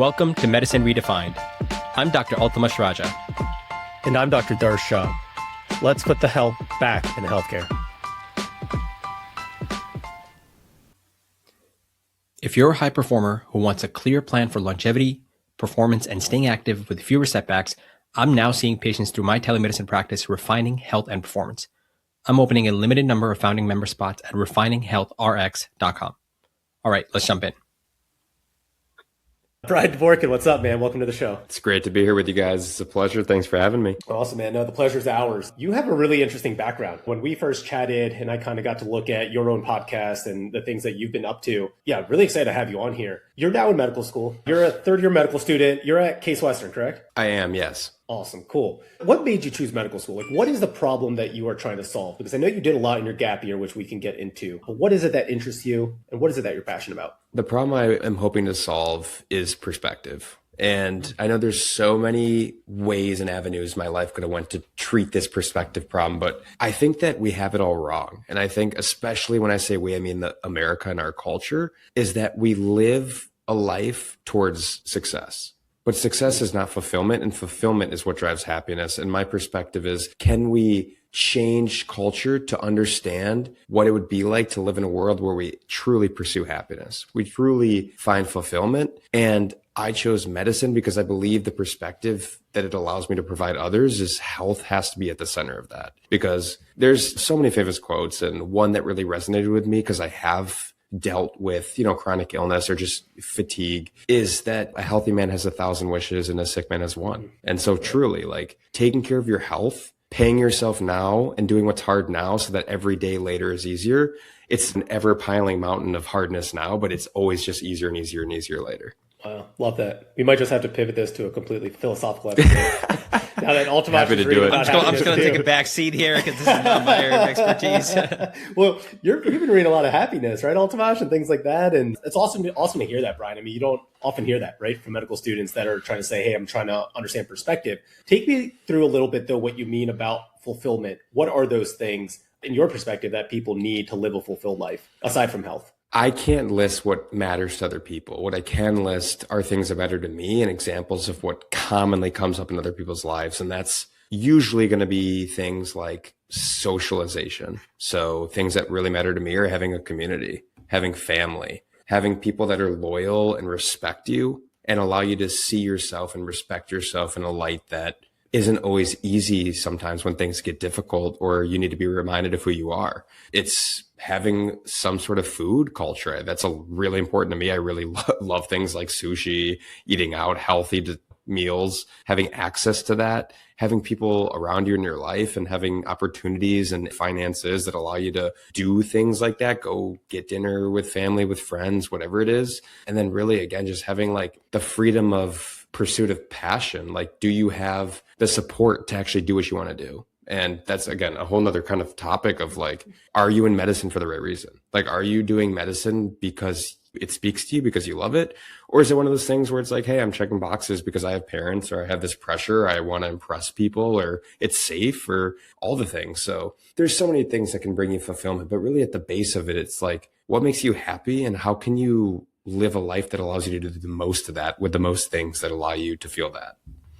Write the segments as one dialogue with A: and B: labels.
A: Welcome to Medicine Redefined. I'm Dr. Altamash Raja.
B: And I'm Dr. Darsh Shah. Let's put the health back in healthcare.
A: If you're a high performer who wants a clear plan for longevity, performance, and staying active with fewer setbacks, I'm now seeing patients through my telemedicine practice, Refining Health and Performance. I'm opening a limited number of founding member spots at refininghealthrx.com. All right, let's jump in.
B: Brian Devorkin, what's up, man? Welcome to the show.
C: It's great to be here with you guys. It's a pleasure. Thanks for having me.
B: Awesome, man. No, the pleasure's ours. You have a really interesting background. When we first chatted and I kind of got to look at your own podcast and the things that you've been up to, yeah, really excited to have you on here. You're now in medical school. You're a third-year medical student. You're at Case Western, correct?
C: I am, yes.
B: Awesome. Cool. What made you choose medical school? Like, what is the problem that you are trying to solve? Because I know you did a lot in your gap year, which we can get into. But what is it that interests you? And what is it that you're passionate about?
C: The problem I am hoping to solve is perspective. And I know there's so many ways and avenues my life could have went to treat this perspective problem, but I think that we have it all wrong. And I think especially when I say we, I mean the America and our culture, is that we live a life towards success. But success is not fulfillment, and fulfillment is what drives happiness. And my perspective is, can we change culture to understand what it would be like to live in a world where we truly pursue happiness? We truly find fulfillment. And I chose medicine because I believe the perspective that it allows me to provide others is health has to be at the center of that. Because there's so many famous quotes, and one that really resonated with me because I have dealt with, chronic illness or just fatigue, is that a healthy man has 1,000 wishes and a sick man has one. And so truly, like, taking care of your health, paying yourself now and doing what's hard now so that every day later is easier. It's an ever piling mountain of hardness now, but it's always just easier and easier and easier later.
B: Wow. Love that. We might just have to pivot this to a completely philosophical episode. Now that Altamash is reading about
A: I'm just going to take a back seat here because this is not my area of expertise.
B: Well, you've been reading a lot of happiness, right, Altamash, and things like that. And it's awesome to hear that, Brian. I mean, you don't often hear that, right, from medical students that are trying to say, hey, I'm trying to understand perspective. Take me through a little bit, though, what you mean about fulfillment. What are those things in your perspective that people need to live a fulfilled life, aside from health?
C: I can't list what matters to other people. What I can list are things that matter to me and examples of what commonly comes up in other people's lives. And that's usually going to be things like socialization. So things that really matter to me are having a community, having family, having people that are loyal and respect you and allow you to see yourself and respect yourself in a light that isn't always easy sometimes when things get difficult or you need to be reminded of who you are. It's having some sort of food culture. That's really important to me. I really love things like sushi, eating out, healthy meals, having access to that, having people around you in your life and having opportunities and finances that allow you to do things like that, go get dinner with family, with friends, whatever it is. And then really, again, just having like the freedom of pursuit of passion. Like, do you have the support to actually do what you want to do? And that's, again, a whole nother kind of topic of like, are you in medicine for the right reason? Like, are you doing medicine because it speaks to you, because you love it? Or is it one of those things where it's like, hey, I'm checking boxes because I have parents or I have this pressure, I want to impress people, or it's safe, or all the things. So there's so many things that can bring you fulfillment, but really at the base of it, it's like, what makes you happy and how can you live a life that allows you to do the most of that with the most things that allow you to feel that?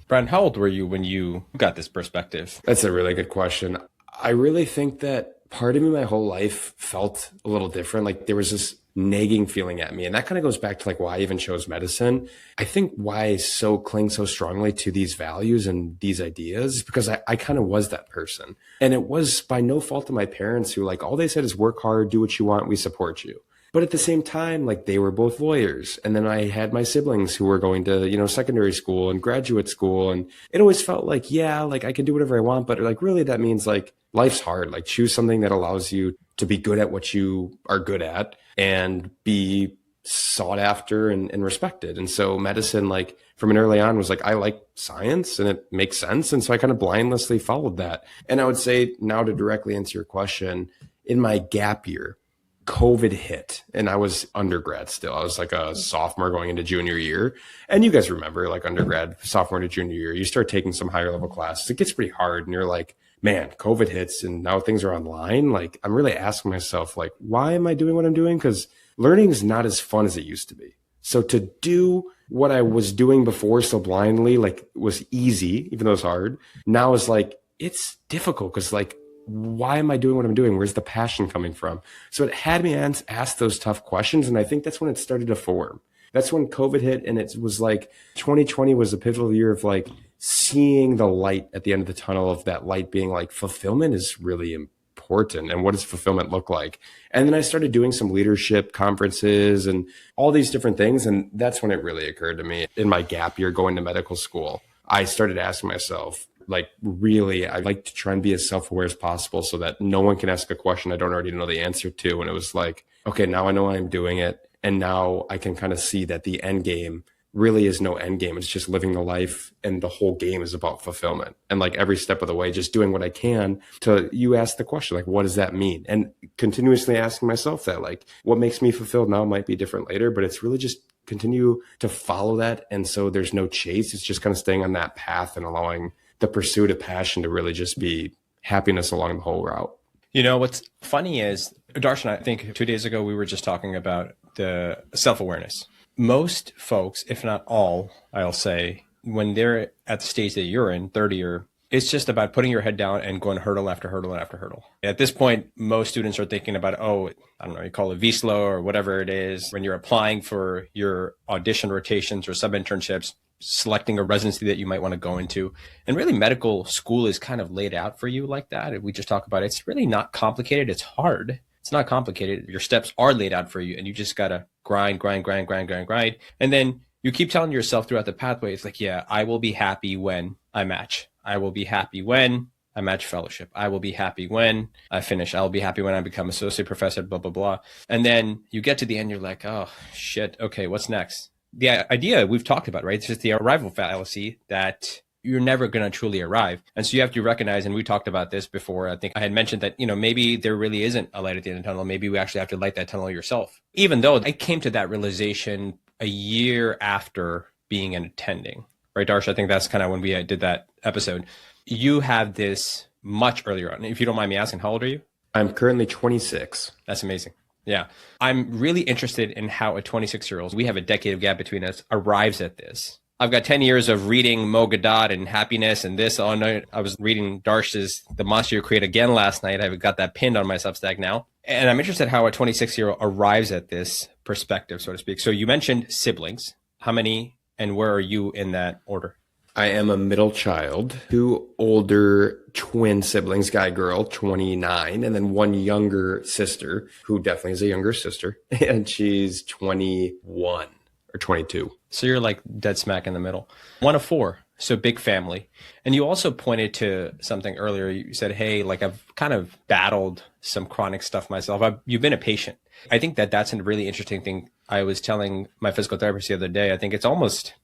A: Brian, how old were you when you got this perspective?
C: That's a really good question. I really think that part of me my whole life felt a little different. Like there was this nagging feeling at me. And that kind of goes back to like why I even chose medicine. I think why I cling so strongly to these values and these ideas is because I kind of was that person. And it was by no fault of my parents who like, all they said is work hard, do what you want, we support you. But at the same time, like they were both lawyers. And then I had my siblings who were going to, secondary school and graduate school. And it always felt like, yeah, like I can do whatever I want. But like, really, that means like life's hard. Like choose something that allows you to be good at what you are good at and be sought after and respected. And so medicine, like from an early on was like, I like science and it makes sense. And so I kind of blindlessly followed that. And I would say now to directly answer your question, in my gap year, COVID hit and I was undergrad still. I was like a sophomore going into junior year. And you guys remember like undergrad, sophomore to junior year, you start taking some higher level classes. It gets pretty hard and you're like, man, COVID hits and now things are online. Like I'm really asking myself, like, why am I doing what I'm doing? Because learning is not as fun as it used to be. So to do what I was doing before so blindly, like was easy, even though it's hard. Now it's like, it's difficult because like, why am I doing what I'm doing? Where's the passion coming from? So it had me ask those tough questions. And I think that's when it started to form. That's when COVID hit. And it was like 2020 was a pivotal year of like seeing the light at the end of the tunnel, of that light being like, fulfillment is really important. And what does fulfillment look like? And then I started doing some leadership conferences and all these different things. And that's when it really occurred to me in my gap year going to medical school. I started asking myself, like, really, I like to try and be as self-aware as possible so that no one can ask a question I don't already know the answer to. And it was like, okay, now I know I'm doing it. And now I can kind of see that the end game really is no end game. It's just living the life, and the whole game is about fulfillment. And like every step of the way, just doing what I can to, you ask the question, like, what does that mean? And continuously asking myself that, like, what makes me fulfilled now might be different later, but it's really just continue to follow that. And so there's no chase. It's just kind of staying on that path and allowing the pursuit of passion to really just be happiness along the whole route.
A: You know, what's funny is, Darsh and I think 2 days ago, we were just talking about the self-awareness. Most folks, if not all, I'll say, when they're at the stage that you're in, 30 or, it's just about putting your head down and going hurdle after hurdle after hurdle. At this point, most students are thinking about, oh, I don't know, you call it VSLO or whatever it is, when you're applying for your audition rotations or sub-internships, selecting a residency that you might want to go into. And really, medical school is kind of laid out for you like that. If we just talk about it, it's really not complicated. It's hard. It's not complicated. Your steps are laid out for you, and you just got to grind. And then you keep telling yourself throughout the pathway, it's like, yeah, I will be happy when I match. I will be happy when I match fellowship. I will be happy when I finish. I'll be happy when I become associate professor, blah, blah, blah. And then you get to the end, you're like, oh, shit. Okay, what's next? The idea we've talked about, right? It's just the arrival fallacy that you're never going to truly arrive. And so you have to recognize, and we talked about this before, I think I had mentioned that, you know, maybe there really isn't a light at the end of the tunnel. Maybe we actually have to light that tunnel yourself. Even though I came to that realization a year after being an attending, right, Darsh? I think that's kind of when we did that episode. You have this much earlier on. If you don't mind me asking, how old are you?
C: I'm currently 26.
A: That's amazing. Yeah. I'm really interested in how a 26-year-old, we have a decade of gap between us, arrives at this. I've got 10 years of reading Mo Gadot and happiness and this all night. I was reading Darsh's The Monster You Create again last night. I've got that pinned on my Substack now. And I'm interested how a 26-year-old arrives at this perspective, so to speak. So you mentioned siblings. How many and where are you in that order?
C: I am a middle child, 2 older twin siblings, guy, girl, 29, and then 1 younger sister, who definitely is a younger sister, and she's 21 or 22.
A: So you're like dead smack in the middle. 1 of 4, so big family. And you also pointed to something earlier. You said, hey, like I've kind of battled some chronic stuff myself. You've been a patient. I think that that's a really interesting thing. I was telling my physical therapist the other day,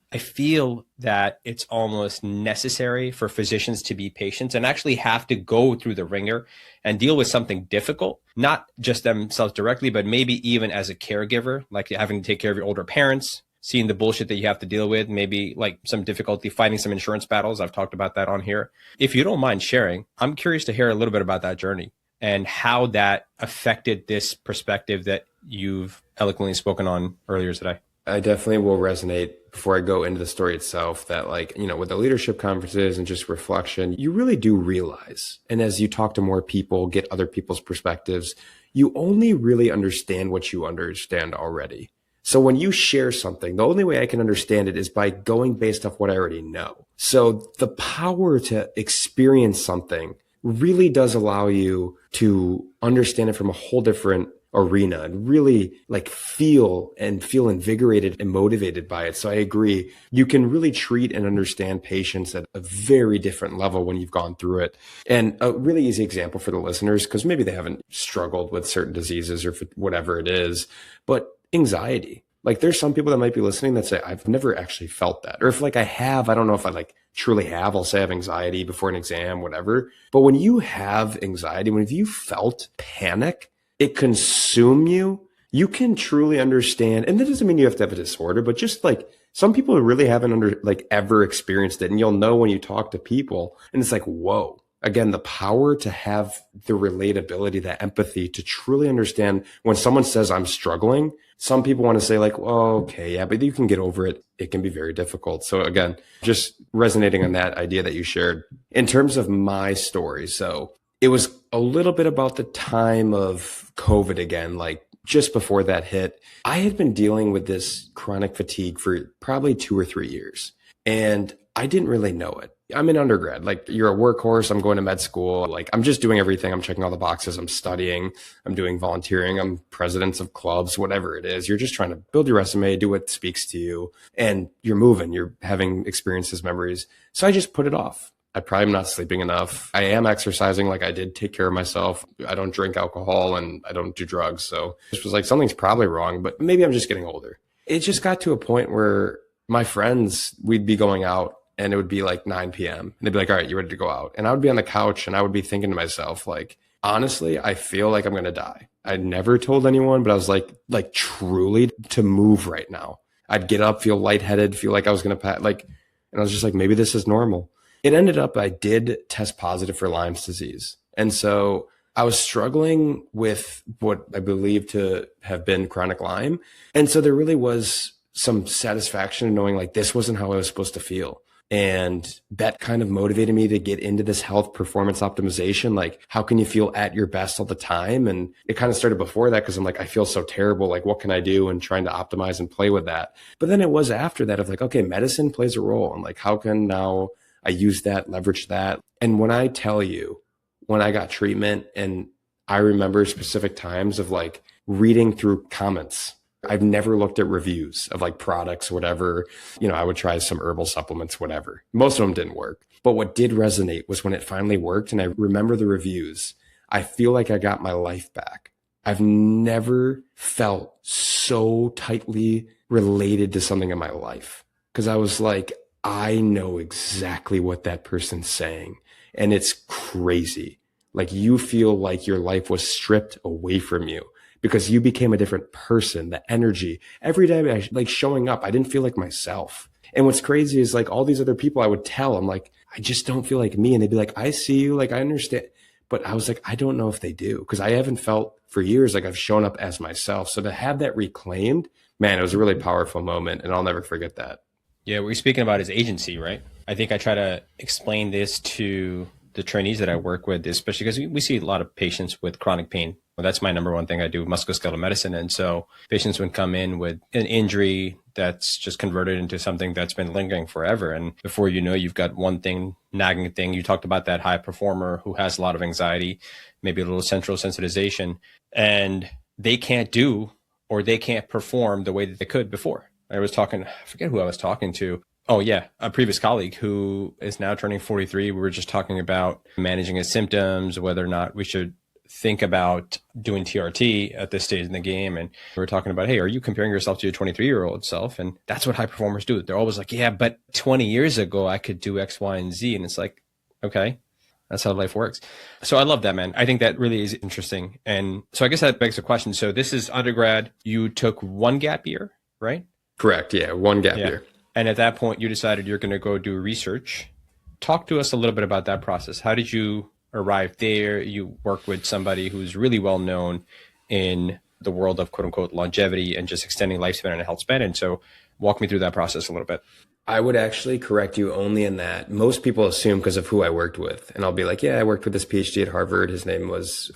A: I feel that it's almost necessary for physicians to be patients and actually have to go through the ringer and deal with something difficult, not just themselves directly, but maybe even as a caregiver, like having to take care of your older parents, seeing the bullshit that you have to deal with, maybe like some difficulty fighting some insurance battles. I've talked about that on here. If you don't mind sharing, I'm curious to hear a little bit about that journey and how that affected this perspective that you've eloquently spoken on earlier today.
C: I definitely will resonate before I go into the story itself that, like, you know, with the leadership conferences and just reflection, you really do realize. And as you talk to more people, get other people's perspectives, you only really understand what you understand already. So when you share something, the only way I can understand it is by going based off what I already know. So the power to experience something really does allow you to understand it from a whole different arena and really like feel invigorated and motivated by it. So I agree. You can really treat and understand patients at a very different level when you've gone through it. And a really easy example for the listeners, because maybe they haven't struggled with certain diseases or whatever it is, but anxiety. Like there's some people that might be listening that say, I've never actually felt that. Or if like I have, I don't know if I like truly have, I'll say I have anxiety before an exam, whatever. But when you have anxiety, when you felt panic, it consume you, you can truly understand. And that doesn't mean you have to have a disorder, but just like some people really haven't ever experienced it. And you'll know when you talk to people and it's like, whoa, again, the power to have the relatability, that empathy to truly understand when someone says I'm struggling, Some people want to say like, well, okay, yeah, but you can get over it. It can be very difficult. So again, just resonating on that idea that you shared. In terms of my story, so it was a little bit about the time of COVID again, like just before that hit. I had been dealing with this chronic fatigue for probably 2 or 3 years, and I didn't really know it. I'm in undergrad. Like, you're a workhorse. I'm going to med school. Like, I'm just doing everything. I'm checking all the boxes. I'm studying. I'm doing volunteering. I'm presidents of clubs, whatever it is. You're just trying to build your resume, do what speaks to you, and you're moving. You're having experiences, memories. So I just put it off. I probably am not sleeping enough. I am exercising. Like, I did take care of myself. I don't drink alcohol and I don't do drugs. So this was like, something's probably wrong, but maybe I'm just getting older. It just got to a point where my friends, we'd be going out, and it would be like 9 p.m. And they'd be like, all right, you ready to go out? And I would be on the couch and I would be thinking to myself, like, honestly, I feel like I'm going to die. I never told anyone, but I was like truly to move right now. I'd get up, feel lightheaded, feel like I was going to pass, like, and I was just like, maybe this is normal. It ended up, I did test positive for Lyme's disease. And so I was struggling with what I believe to have been chronic Lyme. And so there really was some satisfaction in knowing like this wasn't how I was supposed to feel. And that kind of motivated me to get into this health performance optimization. Like, how can you feel at your best all the time? And it kind of started before that, because I'm like, I feel so terrible. Like, what can I do? And trying to optimize and play with that. But then it was after that of like, okay, medicine plays a role. And like, how can now I use that, leverage that? And when I tell you, when I got treatment, and I remember specific times of like reading through comments. I've never looked at reviews of like products, whatever. You know, I would try some herbal supplements, whatever. Most of them didn't work. But what did resonate was when it finally worked, and I remember the reviews, I feel like I got my life back. I've never felt so tightly related to something in my life, because I was like, I know exactly what that person's saying. And it's crazy. Like, you feel like your life was stripped away from you, because you became a different person. The energy every day, like showing up, I didn't feel like myself. And what's crazy is like all these other people I would tell, I'm like, I just don't feel like me. And they'd be like, I see you. Like, I understand. But I was like, I don't know if they do, because I haven't felt for years like I've shown up as myself. So to have that reclaimed, man, it was a really powerful moment. And I'll never forget that.
A: Yeah, what you're speaking about is agency, right? I think I try to explain this to the trainees that I work with, especially because we see a lot of patients with chronic pain. Well, that's my number one thing I do, musculoskeletal medicine. And so patients would come in with an injury that's just converted into something that's been lingering forever. And before you know, you've got one thing, nagging thing. You talked about that high performer who has a lot of anxiety, maybe a little central sensitization, and they can't do, or they can't perform the way that they could before. I forget who I was talking to. Oh yeah, a previous colleague who is now turning 43. We were just talking about managing his symptoms, whether or not we should think about doing TRT at this stage in the game. And we were talking about, hey, are you comparing yourself to your 23-year-old self? And that's what high performers do. They're always like, yeah, but 20 years ago, I could do X, Y, and Z. And it's like, okay, that's how life works. So I love that, man. I think that really is interesting. And so I guess that begs the question. So this is undergrad. You took one gap year, right?
C: Correct. Yeah. One gap year.
A: And at that point, you decided you're going to go do research. Talk to us a little bit about that process. How did you arrive there? You worked with somebody who's really well known in the world of quote unquote longevity and just extending lifespan and health span. And so walk me through that process a little bit.
C: I would actually correct you only in that most people assume because of who I worked with. And I'll be like, yeah, I worked with this PhD at Harvard. His name was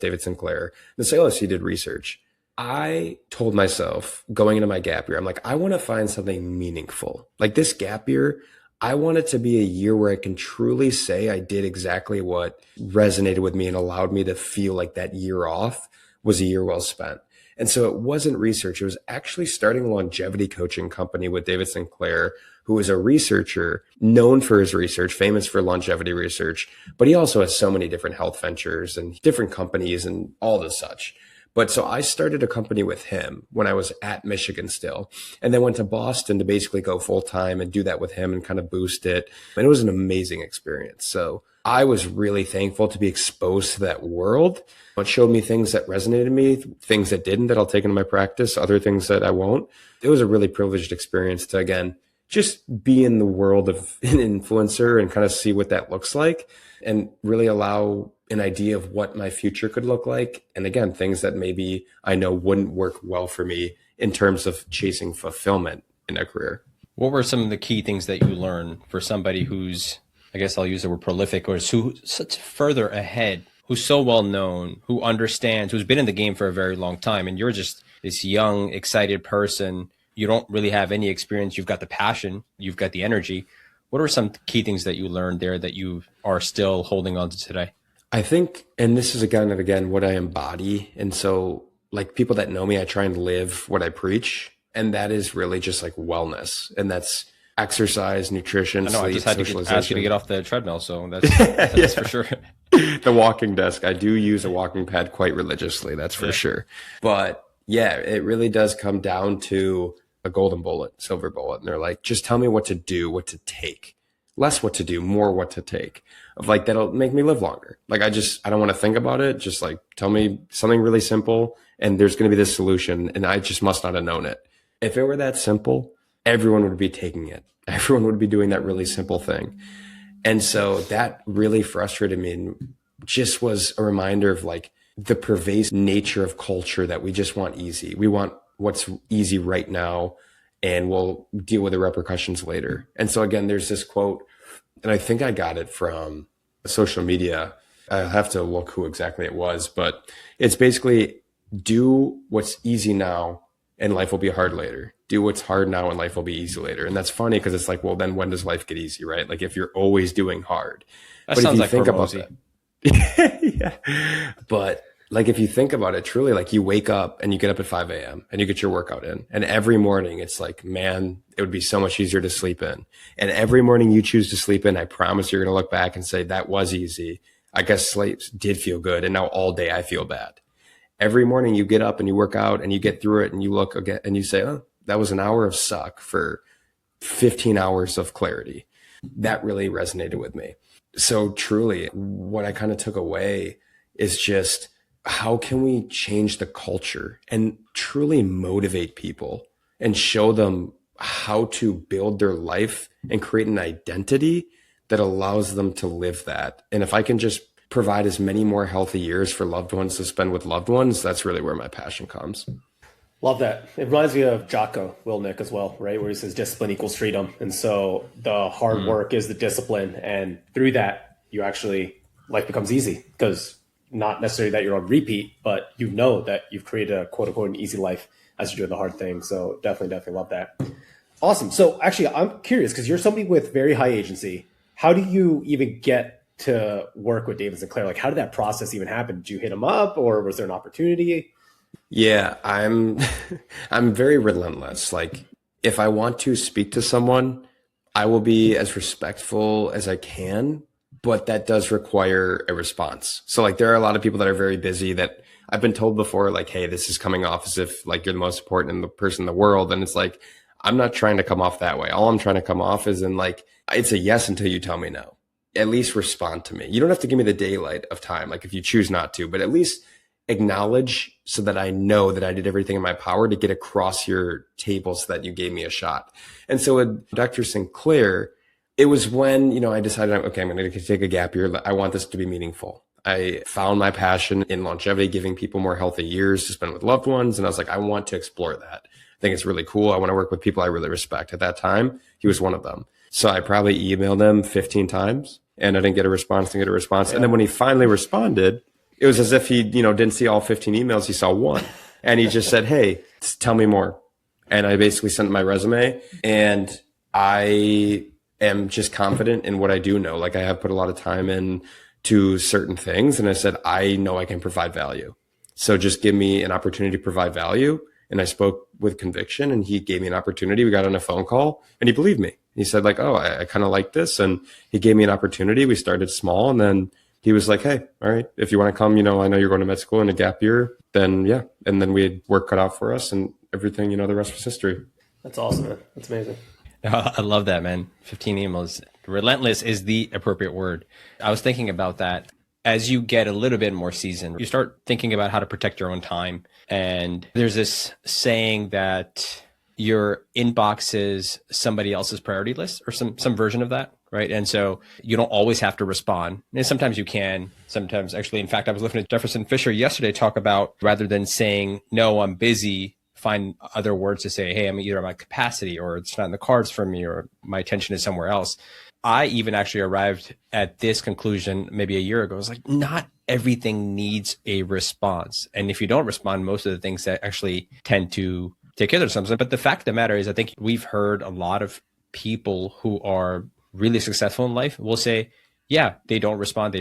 C: David Sinclair. And say, oh, so he did research. I told myself going into my gap year, I'm like, I want to find something meaningful. Like this gap year, I want it to be a year where I can truly say I did exactly what resonated with me and allowed me to feel like that year off was a year well spent. And so it wasn't research. It was actually starting a longevity coaching company with David Sinclair, who is a researcher known for his research, famous for longevity research, but he also has so many different health ventures and different companies and all the such. But so I started a company with him when I was at Michigan still, and then went to Boston to basically go full time and do that with him and kind of boost it. And it was an amazing experience. So I was really thankful to be exposed to that world. It showed me things that resonated with me, things that didn't, that I'll take into my practice, other things that I won't. It was a really privileged experience to, again, just be in the world of an influencer and kind of see what that looks like and really allow an idea of what my future could look like. And again, things that maybe I know wouldn't work well for me in terms of chasing fulfillment in a career.
A: What were some of the key things that you learned for somebody who's, I guess I'll use the word prolific, or who's such further ahead, who's so well known, who understands, who's been in the game for a very long time, and you're just this young, excited person. You don't really have any experience. You've got the passion, you've got the energy. What are some key things that you learned there that you are still holding on to today?
C: I think, and this is again and again what I embody. And so like people that know me, I try and live what I preach. And that is really just like wellness. And that's exercise, nutrition, sleep,
A: I just had to ask you to get off the treadmill. So that's for sure.
C: The walking desk. I do use a walking pad quite religiously. That's for sure. But yeah, it really does come down to a golden bullet, silver bullet. And they're like, just tell me what to do, what to take. Less what to do, more what to take. Of like, that'll make me live longer. Like, I don't want to think about it. Just like, tell me something really simple and there's going to be this solution and I just must not have known it. If it were that simple, everyone would be taking it. Everyone would be doing that really simple thing. And so that really frustrated me and just was a reminder of like the pervasive nature of culture that we just want easy. We want what's easy right now and we'll deal with the repercussions later. And so again, there's this quote, and I think I got it from social media. I have to look who exactly it was, but it's basically do what's easy now and life will be hard later. Do what's hard now and life will be easy later. And that's funny because it's like, well, then when does life get easy, right? Like if you're always doing hard.
A: That sounds like think about
C: that, yeah. But like if you think about it truly, like you wake up and you get up at 5 a.m. and you get your workout in. And every morning it's like, man, it would be so much easier to sleep in. And every morning you choose to sleep in, I promise you're going to look back and say, that was easy. I guess sleep did feel good. And now all day I feel bad. Every morning you get up and you work out and you get through it and you look again and you say, oh, that was an hour of suck for 15 hours of clarity. That really resonated with me. So truly what I kind of took away is just how can we change the culture and truly motivate people and show them how to build their life and create an identity that allows them to live that. And if I can just provide as many more healthy years for loved ones to spend with loved ones, that's really where my passion comes.
B: Love that. It reminds me of Jocko Willink as well, right? Where he says discipline equals freedom. And so the hard work is the discipline. And through that, you actually, life becomes easy because not necessarily that you're on repeat, but you know that you've created a quote unquote an easy life as you're doing the hard thing. So definitely love that. Awesome. So actually, I'm curious because you're somebody with very high agency. How do you even get to work with David Sinclair? Like, how did that process even happen? Did you hit him up or was there an opportunity?
C: Yeah, I'm very relentless. Like if I want to speak to someone, I will be as respectful as I can, but that does require a response. So like there are a lot of people that are very busy that I've been told before, like, hey, this is coming off as if like you're the most important person in the world. And it's like, I'm not trying to come off that way. All I'm trying to come off is in like, it's a yes until you tell me no. At least respond to me. You don't have to give me the daylight of time, like if you choose not to, but at least acknowledge so that I know that I did everything in my power to get across your table so that you gave me a shot. And so with Dr. Sinclair, it was when, I decided, okay, I'm going to take a gap year. I want this to be meaningful. I found my passion in longevity, giving people more healthy years to spend with loved ones. And I was like, I want to explore that. I think it's really cool. I want to work with people I really respect. At that time, he was one of them. So I probably emailed him 15 times and I didn't get a response, Yeah. And then when he finally responded, it was as if he, didn't see all 15 emails. He saw one and he just said, hey, tell me more. And I basically sent my resume and I am just confident in what I do know. Like I have put a lot of time in to certain things. And I said, I know I can provide value. So just give me an opportunity to provide value. And I spoke with conviction and he gave me an opportunity. We got on a phone call and he believed me. He said like, oh, I kind of like this. And he gave me an opportunity. We started small and then he was like, hey, all right, if you want to come, I know you're going to med school in a gap year, then yeah. And then we had work cut out for us and everything, the rest was history.
B: That's awesome, man. That's amazing.
A: I love that, man. 15 emails. Relentless is the appropriate word. I was thinking about that. As you get a little bit more seasoned, you start thinking about how to protect your own time. And there's this saying that your inbox is somebody else's priority list or some version of that, right? And so you don't always have to respond. And sometimes you can, sometimes actually, in fact, I was listening to Jefferson Fisher yesterday talk about, rather than saying, no, I'm busy, find other words to say, hey, I'm either at my capacity or it's not in the cards for me or my attention is somewhere else. I even actually arrived at this conclusion maybe a year ago. I was like, not everything needs a response. And if you don't respond, most of the things that actually tend to take care of themselves. But the fact of the matter is, I think we've heard a lot of people who are really successful in life will say, yeah, they don't respond.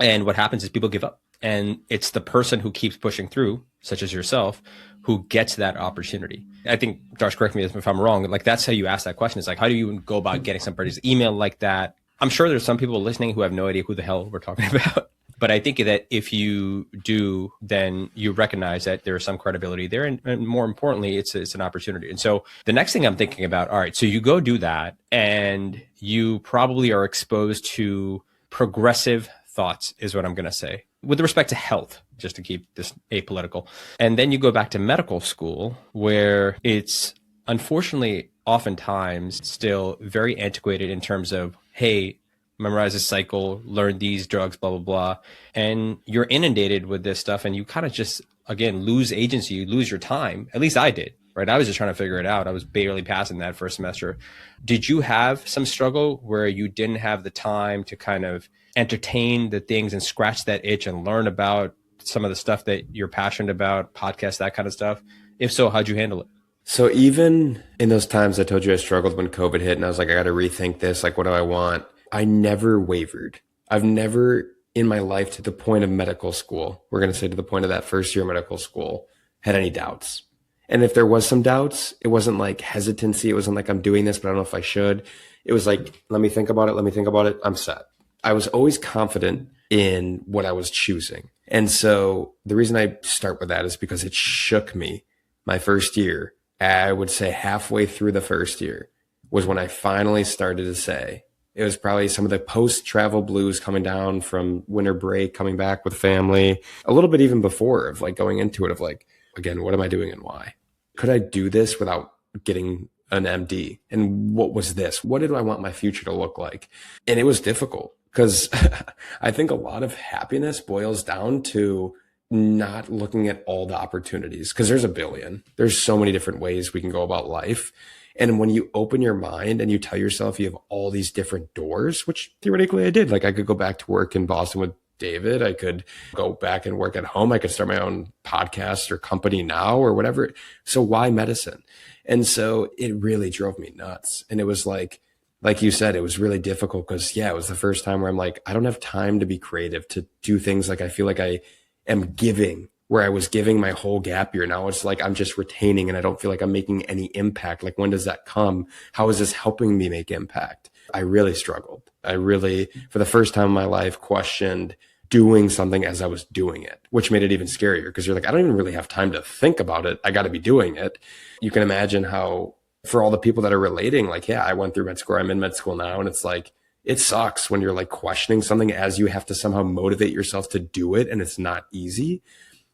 A: And what happens is people give up. And it's the person who keeps pushing through, such as yourself, who gets that opportunity. I think, Darsh, correct me if I'm wrong, like that's how you ask that question. It's like, how do you go about getting somebody's email like that? I'm sure there's some people listening who have no idea who the hell we're talking about. But I think that if you do, then you recognize that there is some credibility there. And more importantly, it's an opportunity. And so the next thing I'm thinking about, all right, so you go do that and you probably are exposed to progressive thoughts is what I'm going to say with respect to health, just to keep this apolitical. And then you go back to medical school where it's unfortunately oftentimes still very antiquated in terms of, hey, memorize a cycle, learn these drugs, blah, blah, blah. And you're inundated with this stuff and you kind of just, again, lose agency, you lose your time. At least I did, right? I was just trying to figure it out. I was barely passing that first semester. Did you have some struggle where you didn't have the time to kind of entertain the things and scratch that itch and learn about some of the stuff that you're passionate about, podcasts, that kind of stuff? If so, how'd you handle it?
C: So even in those times I told you I struggled when COVID hit and I was like, I got to rethink this. Like, what do I want? I never wavered. I've never in my life, to the point of medical school, we're going to say to the point of that first year of medical school, had any doubts. And if there was some doubts, it wasn't like hesitancy. It wasn't like I'm doing this, but I don't know if I should. It was like, let me think about it. I'm set. I was always confident in what I was choosing. And so the reason I start with that is because it shook me my first year. I would say halfway through the first year was when I finally started to say, it was probably some of the post-travel blues coming down from winter break, coming back with family, a little bit even before of like going into it of like, again, what am I doing and why? Could I do this without getting an MD? And what was this? What did I want my future to look like? And it was difficult because I think a lot of happiness boils down to not looking at all the opportunities, because there's a billion. There's so many different ways we can go about life. And when you open your mind and you tell yourself you have all these different doors, which theoretically I did, like I could go back to work in Boston with David. I could go back and work at home. I could start my own podcast or company now or whatever. So why medicine? And so it really drove me nuts. And it was like you said, it was really difficult because, yeah, it was the first time where I'm like, I don't have time to be creative, to do things like I feel like I am giving, where I was giving my whole gap year. Now it's like I'm just retaining and I don't feel like I'm making any impact. Like, when does that come? How is this helping me make impact? I really struggled. I really, for the first time in my life, questioned doing something as I was doing it, which made it even scarier because you're like, I don't even really have time to think about it. I got to be doing it. You can imagine how, for all the people that are relating, like, yeah, I went through med school, I'm in med school now. And it's like, it sucks when you're like questioning something as you have to somehow motivate yourself to do it. And it's not easy.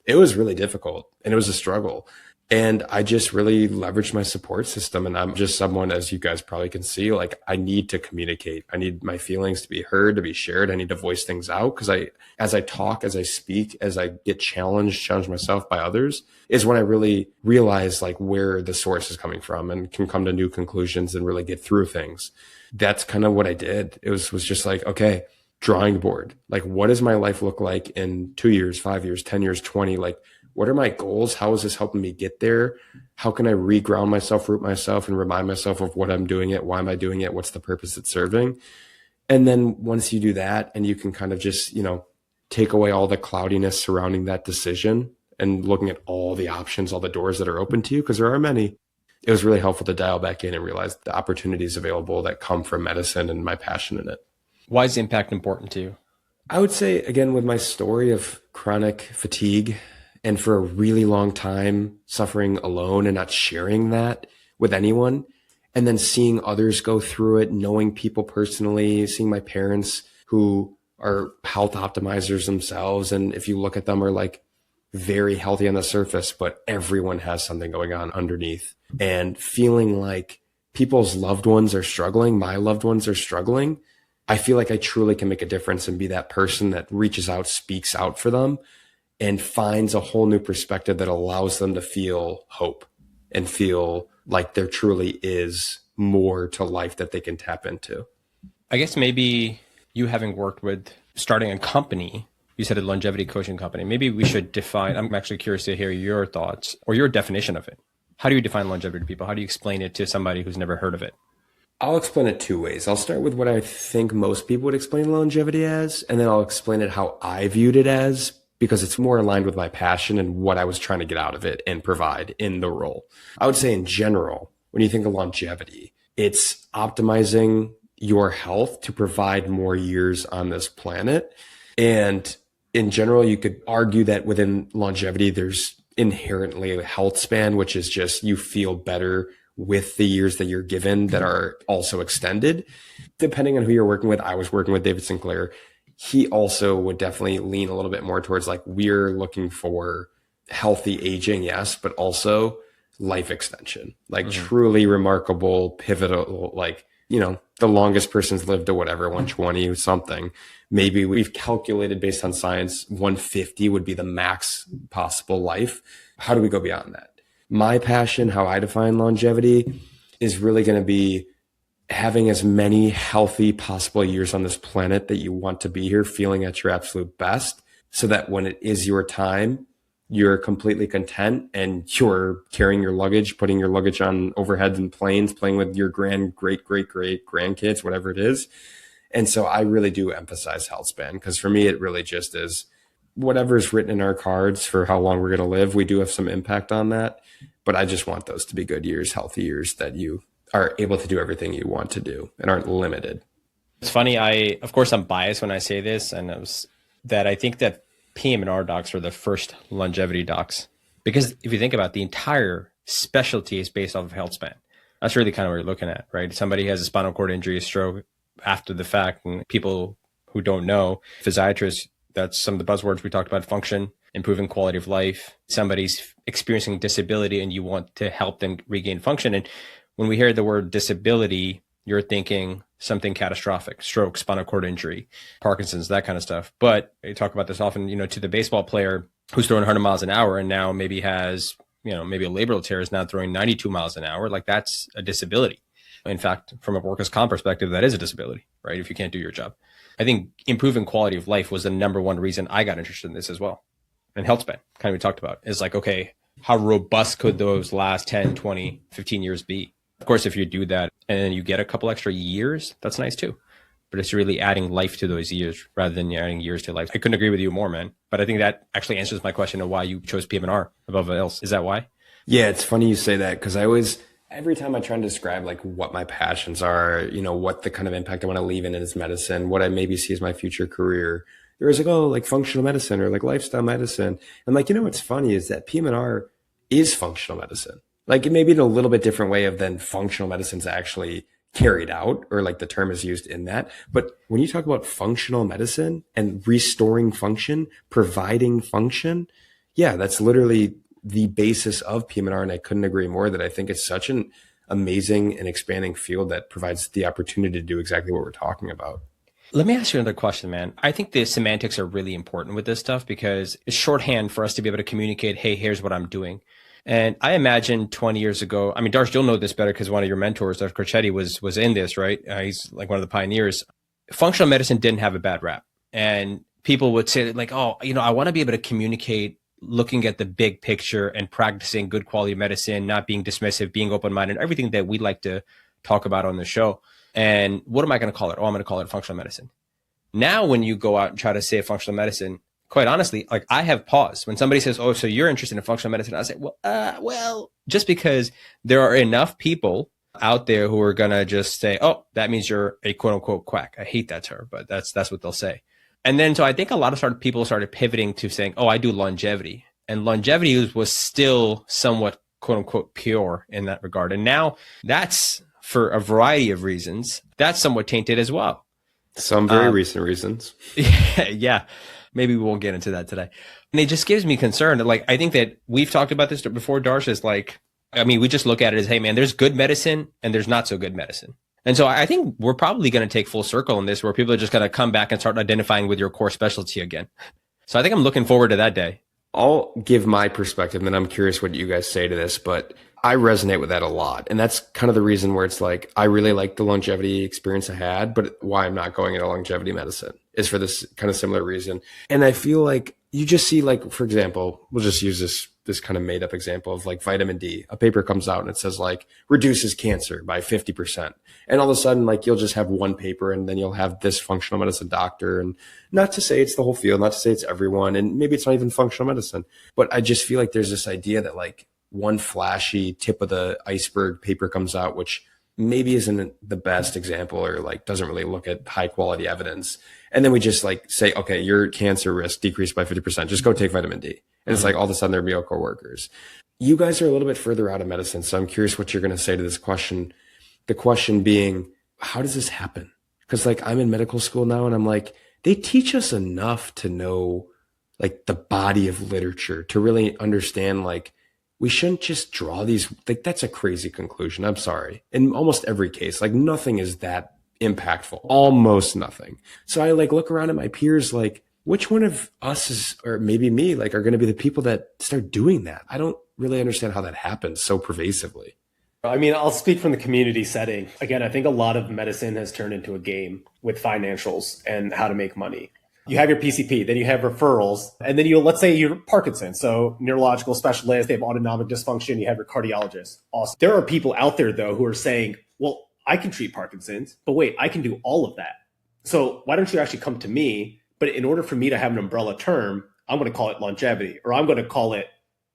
C: It was really difficult and it was a struggle. And I just really leveraged my support system. And I'm just someone, as you guys probably can see, like I need to communicate. I need my feelings to be heard, to be shared. I need to voice things out because as I talk, as I speak, as I get challenge myself by others, is when I really realize like where the source is coming from and can come to new conclusions and really get through things. That's kind of what I did. It was just like, okay, drawing board. Like, what does my life look like in 2 years, 5 years, 10 years, 20? Like, what are my goals? How is this helping me get there? How can I reground myself, root myself, and remind myself of what I'm doing it? Why am I doing it? What's the purpose it's serving? And then once you do that and you can kind of just, take away all the cloudiness surrounding that decision and looking at all the options, all the doors that are open to you, because there are many, it was really helpful to dial back in and realize the opportunities available that come from medicine and my passion in it.
A: Why is impact important to you?
C: I would say, again, with my story of chronic fatigue and for a really long time suffering alone and not sharing that with anyone, and then seeing others go through it, knowing people personally, seeing my parents who are health optimizers themselves. And if you look at them, are like very healthy on the surface, but everyone has something going on underneath. and feeling like people's loved ones are struggling, my loved ones are struggling, I feel like I truly can make a difference and be that person that reaches out, speaks out for them, and finds a whole new perspective that allows them to feel hope and feel like there truly is more to life that they can tap into.
A: I guess maybe you having worked with starting a company, you said a longevity coaching company, maybe we should define, I'm actually curious to hear your thoughts or your definition of it. How do you define longevity to people? How do you explain it to somebody who's never heard of it?
C: I'll explain it two ways. I'll start with what I think most people would explain longevity as, and then I'll explain it how I viewed it as, because it's more aligned with my passion and what I was trying to get out of it and provide in the role. I would say in general, when you think of longevity, it's optimizing your health to provide more years on this planet. And in general, you could argue that within longevity, there's inherently a health span, which is just you feel better with the years that you're given that are also extended. Depending on who you're working with, I was working with David Sinclair. He also would definitely lean a little bit more towards like, we're looking for healthy aging, yes, but also life extension, like truly remarkable, pivotal, like, you know, the longest person's lived to whatever, 120 or something. Maybe we've calculated based on science, 150 would be the max possible life. How do we go beyond that? My passion, how I define longevity, is really going to be having as many healthy possible years on this planet that you want to be here, feeling at your absolute best, so that when it is your time, you're completely content and you're carrying your luggage, putting your luggage on overheads and planes, playing with your great grandkids, whatever it is. And so I really do emphasize health span, because for me, it really just is whatever's written in our cards for how long we're going to live. We do have some impact on that, but I just want those to be good years, healthy years that you are able to do everything you want to do and aren't limited.
A: It's funny. Of course, I'm biased when I say this, and I think that PM&R docs are the first longevity docs, because if you think about it, the entire specialty is based off of health span. That's really kind of what you're looking at, right? Somebody has a spinal cord injury, a stroke after the fact, and people who don't know, physiatrists, that's some of the buzzwords we talked about: function, improving quality of life. Somebody's experiencing disability and you want to help them regain function. And when we hear the word disability, you're thinking something catastrophic: stroke, spinal cord injury, Parkinson's, that kind of stuff. But I talk about this often, to the baseball player who's throwing 100 miles an hour and now maybe has, maybe a labral tear, is now throwing 92 miles an hour. Like, that's a disability. In fact, from a workers' comp perspective, that is a disability, right? If you can't do your job. I think improving quality of life was the number one reason I got interested in this as well. And health span, kind of we talked about, is like, okay, how robust could those last 10, 20, 15 years be? Of course, if you do that and then you get a couple extra years, that's nice too. But it's really adding life to those years rather than adding years to life. I couldn't agree with you more, man. But I think that actually answers my question of why you chose PM&R above else. Is that why?
C: Yeah, it's funny you say that, because every time I try to describe like what my passions are, what the kind of impact I want to leave in as medicine, what I maybe see as my future career, there's like, like functional medicine or like lifestyle medicine. And like, what's funny is that PM&R is functional medicine. Like, it may be in a little bit different way of than functional medicine's actually carried out, or like the term is used in that. But when you talk about functional medicine and restoring function, providing function, yeah, that's literally the basis of PM&R. And I couldn't agree more that I think it's such an amazing and expanding field that provides the opportunity to do exactly what we're talking about.
A: Let me ask you another question, man. I think the semantics are really important with this stuff, because it's shorthand for us to be able to communicate, hey, here's what I'm doing. And I imagine 20 years ago, I mean, Darsh, you'll know this better because one of your mentors, Dr. Crocetti, was in this, right? He's like one of the pioneers. Functional medicine didn't have a bad rap. And people would say like, oh, I want to be able to communicate looking at the big picture and practicing good quality medicine, not being dismissive, being open-minded, everything that we like to talk about on the show. And what am I going to call it? Oh, I'm going to call it functional medicine. Now, when you go out and try to say functional medicine, quite honestly, like, I have paused when somebody says, oh, so you're interested in functional medicine. I say, well, just because there are enough people out there who are going to just say, oh, that means you're a quote unquote quack. I hate that term, but that's what they'll say. And then, so I think a lot of people started pivoting to saying, oh, I do longevity. And longevity was still somewhat quote unquote pure in that regard. And now that's, for a variety of reasons, that's somewhat tainted as well.
C: Some very recent reasons.
A: Yeah. Maybe we won't get into that today. And it just gives me concern that, like, I think that we've talked about this before, Darsh, is like, I mean, we just look at it as, hey, man, there's good medicine and there's not so good medicine. And so I think we're probably going to take full circle in this, where people are just going to come back and start identifying with your core specialty again. So I think I'm looking forward to that day.
C: I'll give my perspective, and then I'm curious what you guys say to this, but I resonate with that a lot. And that's kind of the reason where it's like, I really like the longevity experience I had, but why I'm not going into longevity medicine is for this kind of similar reason. And I feel like you just see, like, for example, we'll just use this kind of made up example of like vitamin D. A paper comes out and it says like reduces cancer by 50%. And all of a sudden, like, you'll just have one paper and then you'll have this functional medicine doctor. And not to say it's the whole field, not to say it's everyone, and maybe it's not even functional medicine, but I just feel like there's this idea that like one flashy tip of the iceberg paper comes out, which maybe isn't the best example or like doesn't really look at high quality evidence. And then we just like say, okay, your cancer risk decreased by 50%. Just go take vitamin D. And it's like all of a sudden they're miracle workers. You guys are a little bit further out of medicine. So I'm curious what you're going to say to this question. The question being, how does this happen? Because like I'm in medical school now and I'm like, they teach us enough to know like the body of literature to really understand like we shouldn't just draw these, like that's a crazy conclusion. I'm sorry. In almost every case, like nothing is that impactful, almost nothing. So I like look around at my peers, like which one of us is, or maybe me, like are going to be the people that start doing that? I don't really understand how that happens so pervasively.
B: I mean, I'll speak from the community setting. Again, I think a lot of medicine has turned into a game with financials and how to make money. You have your PCP, then you have referrals, and then let's say you're Parkinson's, so neurological specialist, they have autonomic dysfunction, you have your cardiologist. Awesome. There are people out there though who are saying, well, I can treat Parkinson's, but wait, I can do all of that. So why don't you actually come to me? But in order for me to have an umbrella term, I'm going to call it longevity, or I'm going to call it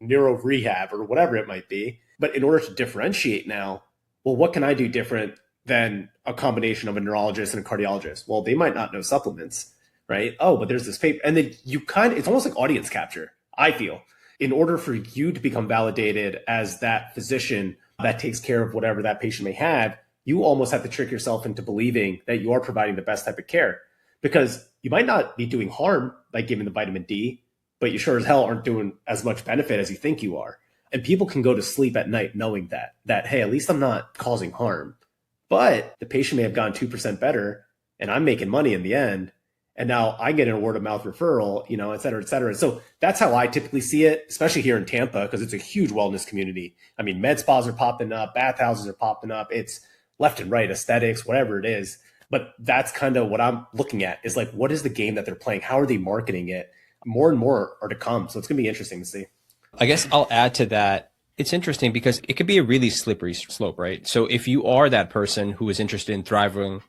B: neuro rehab, or whatever it might be. But in order to differentiate now, well, what can I do different than a combination of a neurologist and a cardiologist? Well, they might not know supplements, right? Oh, but there's this paper. And then it's almost like audience capture, I feel. In order for you to become validated as that physician that takes care of whatever that patient may have, you almost have to trick yourself into believing that you are providing the best type of care. Because you might not be doing harm by giving the vitamin D, but you sure as hell aren't doing as much benefit as you think you are. And people can go to sleep at night knowing that, hey, at least I'm not causing harm. But the patient may have gone 2% better and I'm making money in the end. And now I get a word of mouth referral, et cetera, et cetera. So that's how I typically see it, especially here in Tampa, because it's a huge wellness community. I mean, med spas are popping up, bathhouses are popping up. It's left and right, aesthetics, whatever it is. But that's kind of what I'm looking at is like, what is the game that they're playing? How are they marketing it? More and more are to come. So it's going to be interesting to see.
A: I guess I'll add to that. It's interesting because it could be a really slippery slope, right? So if you are that person who is interested in thriving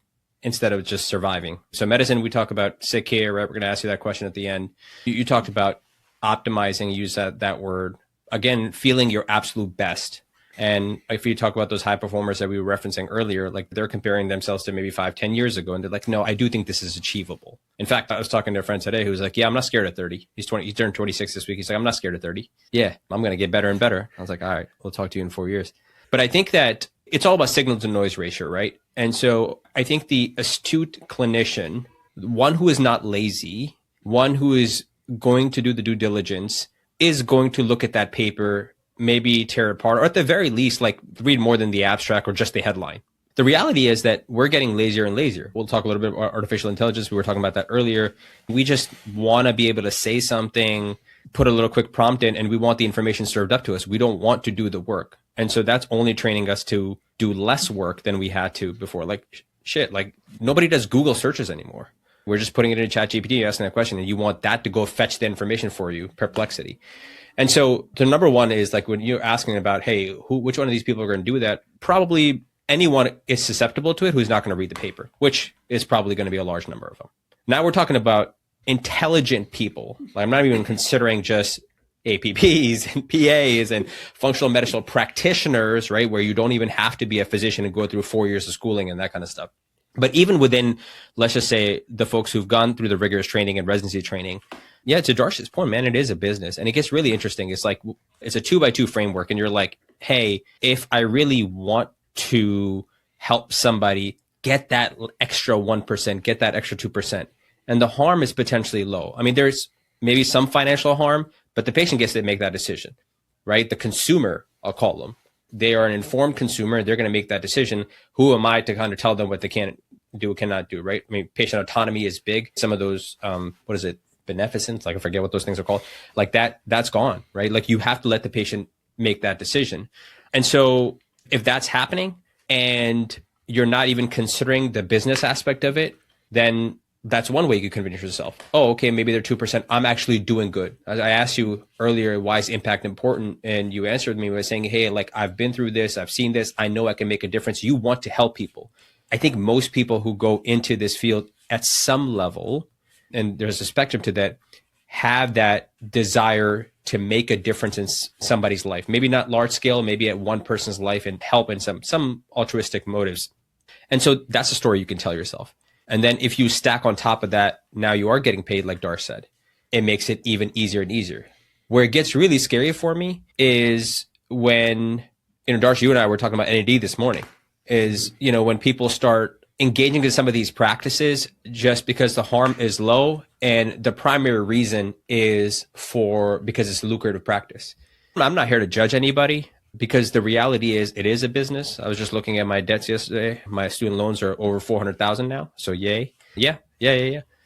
A: instead of just surviving. So medicine, we talk about sick care, right? We're going to ask you that question at the end. You talked about optimizing, use that word. Again, feeling your absolute best. And if you talk about those high performers that we were referencing earlier, like they're comparing themselves to maybe 5-10 years ago. And they're like, no, I do think this is achievable. In fact, I was talking to a friend today who was like, yeah, I'm not scared of 30. He turned 26 this week. He's like, I'm not scared of 30. Yeah, I'm going to get better and better. I was like, all right, we'll talk to you in 4 years. But I think that it's all about signal to noise ratio, right? And so I think the astute clinician, one who is not lazy, one who is going to do the due diligence, is going to look at that paper, maybe tear it apart, or at the very least, like read more than the abstract or just the headline. The reality is that we're getting lazier and lazier. We'll talk a little bit about artificial intelligence. We were talking about that earlier. We just want to be able to say something, put a little quick prompt in, and we want the information served up to us. We don't want to do the work. And so that's only training us to do less work than we had to before. Like shit, like nobody does Google searches anymore. We're just putting it in ChatGPT, asking that question, and you want that to go fetch the information for you, perplexity. And so the number one is like when you're asking about, hey, which one of these people are going to do that? Probably anyone is susceptible to it who's not going to read the paper, which is probably going to be a large number of them. Now we're talking about intelligent people. Like I'm not even considering just APPs and PAs and functional medical practitioners, right? Where you don't even have to be a physician and go through 4 years of schooling and that kind of stuff. But even within, let's just say the folks who've gone through the rigorous training and residency training, yeah, to Darsh's point, man, it is a business. And it gets really interesting. It's like, it's a 2x2 framework. And you're like, hey, if I really want to help somebody get that extra 1%, get that extra 2%, and the harm is potentially low. I mean, there's maybe some financial harm, but the patient gets to make that decision, right? The consumer, I'll call them, they are an informed consumer. They're going to make that decision. Who am I to kind of tell them what they can do, cannot do, right? I mean, patient autonomy is big. Some of those, what is it? Beneficence, like I forget what those things are called, like that's gone, right? Like you have to let the patient make that decision. And so if that's happening and you're not even considering the business aspect of it, then that's one way you can convince yourself, oh, okay, maybe they're 2%. I'm actually doing good. As I asked you earlier, why is impact important? And you answered me by saying, hey, like I've been through this, I've seen this, I know I can make a difference. You want to help people. I think most people who go into this field at some level, and there's a spectrum to that, have that desire to make a difference in somebody's life. Maybe not large scale, maybe at one person's life, and help in some altruistic motives. And so that's a story you can tell yourself. And then if you stack on top of that, now you are getting paid, like Darsh said, it makes it even easier and easier. Where it gets really scary for me is when, Darsh, you and I were talking about NAD this morning, is, when people start engaging in some of these practices just because the harm is low and the primary reason is because it's a lucrative practice. I'm not here to judge anybody because the reality is it is a business. I was just looking at my debts yesterday. My student loans are over 400,000 now. So yay. Yeah.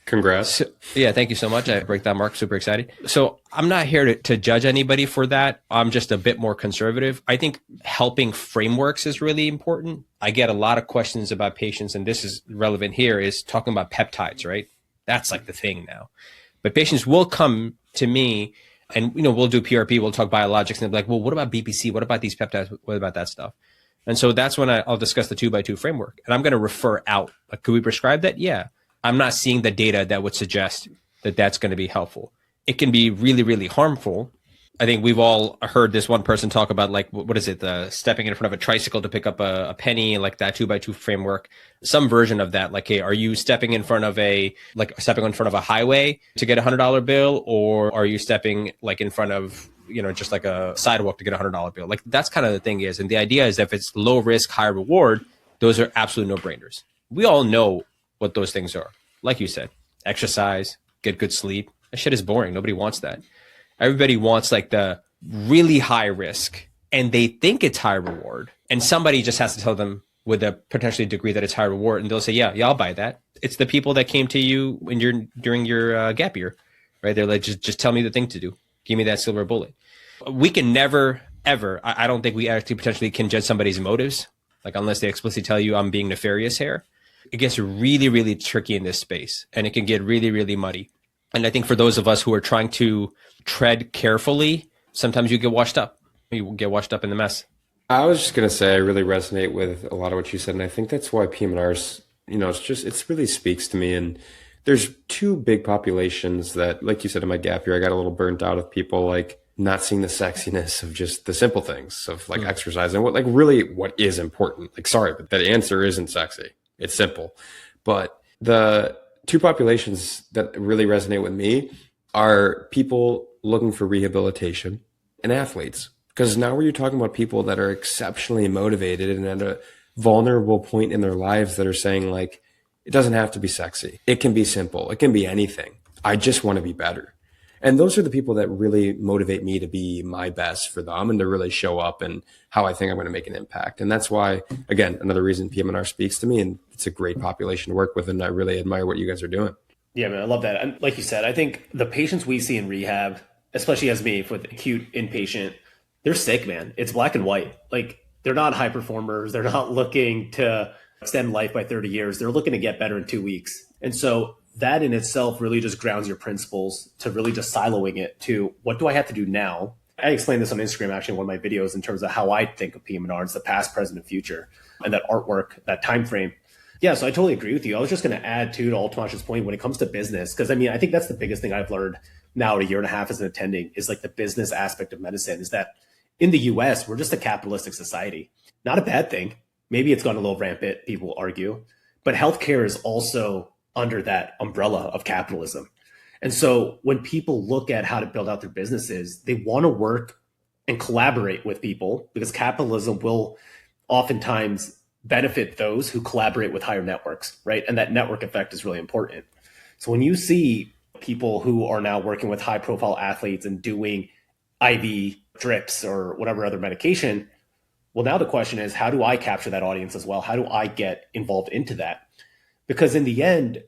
C: Congrats.
A: So, yeah, thank you so much. I break that mark. Super excited. So I'm not here to judge anybody for that. I'm just a bit more conservative. I think helping frameworks is really important. I get a lot of questions about patients, and this is relevant here, is talking about peptides, right? That's like the thing now. But patients will come to me and, we'll do PRP, we'll talk biologics, and they'll be like, well, what about BPC? What about these peptides? What about that stuff? And so that's when I'll discuss the 2x2 framework. And I'm going to refer out. Like, could we prescribe that? Yeah. I'm not seeing the data that would suggest that that's going to be helpful. It can be really, really harmful. I think we've all heard this one person talk about, like, what is it? Stepping in front of a tricycle to pick up a penny, like that 2x2 framework, some version of that. Like, hey, are you stepping in front of a highway to get $100 bill? Or are you stepping like in front of, just like a sidewalk to get $100 bill? Like, that's kind of the thing is. And the idea is that if it's low risk, high reward, those are absolute no brainers. We all know what those things are. Like you said, exercise, get good sleep. That shit is boring. Nobody wants that. Everybody wants like the really high risk and they think it's high reward. And somebody just has to tell them with a potentially degree that it's high reward. And they'll say, yeah, I'll buy that. It's the people that came to you during your gap year, right? They're like, just tell me the thing to do. Give me that silver bullet. We can never, ever, I don't think we actually potentially can judge somebody's motives, like unless they explicitly tell you I'm being nefarious here. It gets really, really tricky in this space and it can get really, really muddy. And I think for those of us who are trying to tread carefully, sometimes you get washed up. You get washed up in the mess.
C: I was just going to say, I really resonate with a lot of what you said. And I think that's why PM&Rs, it really speaks to me. And there's two big populations that, like you said, in my gap year, I got a little burnt out of people like not seeing the sexiness of just the simple things of like exercise and what is important. Like, sorry, but that answer isn't sexy. It's simple. But the two populations that really resonate with me are people looking for rehabilitation and athletes. Because now you're talking about people that are exceptionally motivated and at a vulnerable point in their lives that are saying like, it doesn't have to be sexy. It can be simple. It can be anything. I just want to be better. And those are the people that really motivate me to be my best for them and to really show up and how I think I'm going to make an impact. And that's why, again, another reason PM&R speaks to me, and it's a great population to work with. And I really admire what you guys are doing.
B: Yeah, man, I love that. And like you said, I think the patients we see in rehab, especially as me with acute inpatient, they're sick, man. It's black and white. Like, they're not high performers. They're not looking to extend life by 30 years. They're looking to get better in 2 weeks. And so that in itself really just grounds your principles to really just siloing it to what do I have to do now? I explained this on Instagram, actually, in one of my videos in terms of how I think of PM&R. It's the past, present, and future, and that artwork, that time frame. Yeah, so I totally agree with you. I was just going to add to Altamash's point when it comes to business, because I think that's the biggest thing I've learned now at a year and a half as an attending is like the business aspect of medicine is that in the US, we're just a capitalistic society. Not a bad thing. Maybe it's gone a little rampant, people argue, but healthcare is also under that umbrella of capitalism. And so when people look at how to build out their businesses, they want to work and collaborate with people because capitalism will oftentimes benefit those who collaborate with higher networks, right? And that network effect is really important. So when you see people who are now working with high profile athletes and doing IV drips or whatever other medication, Well, now the question is, how do I capture that audience as well? How do I get involved into that? Because in the end,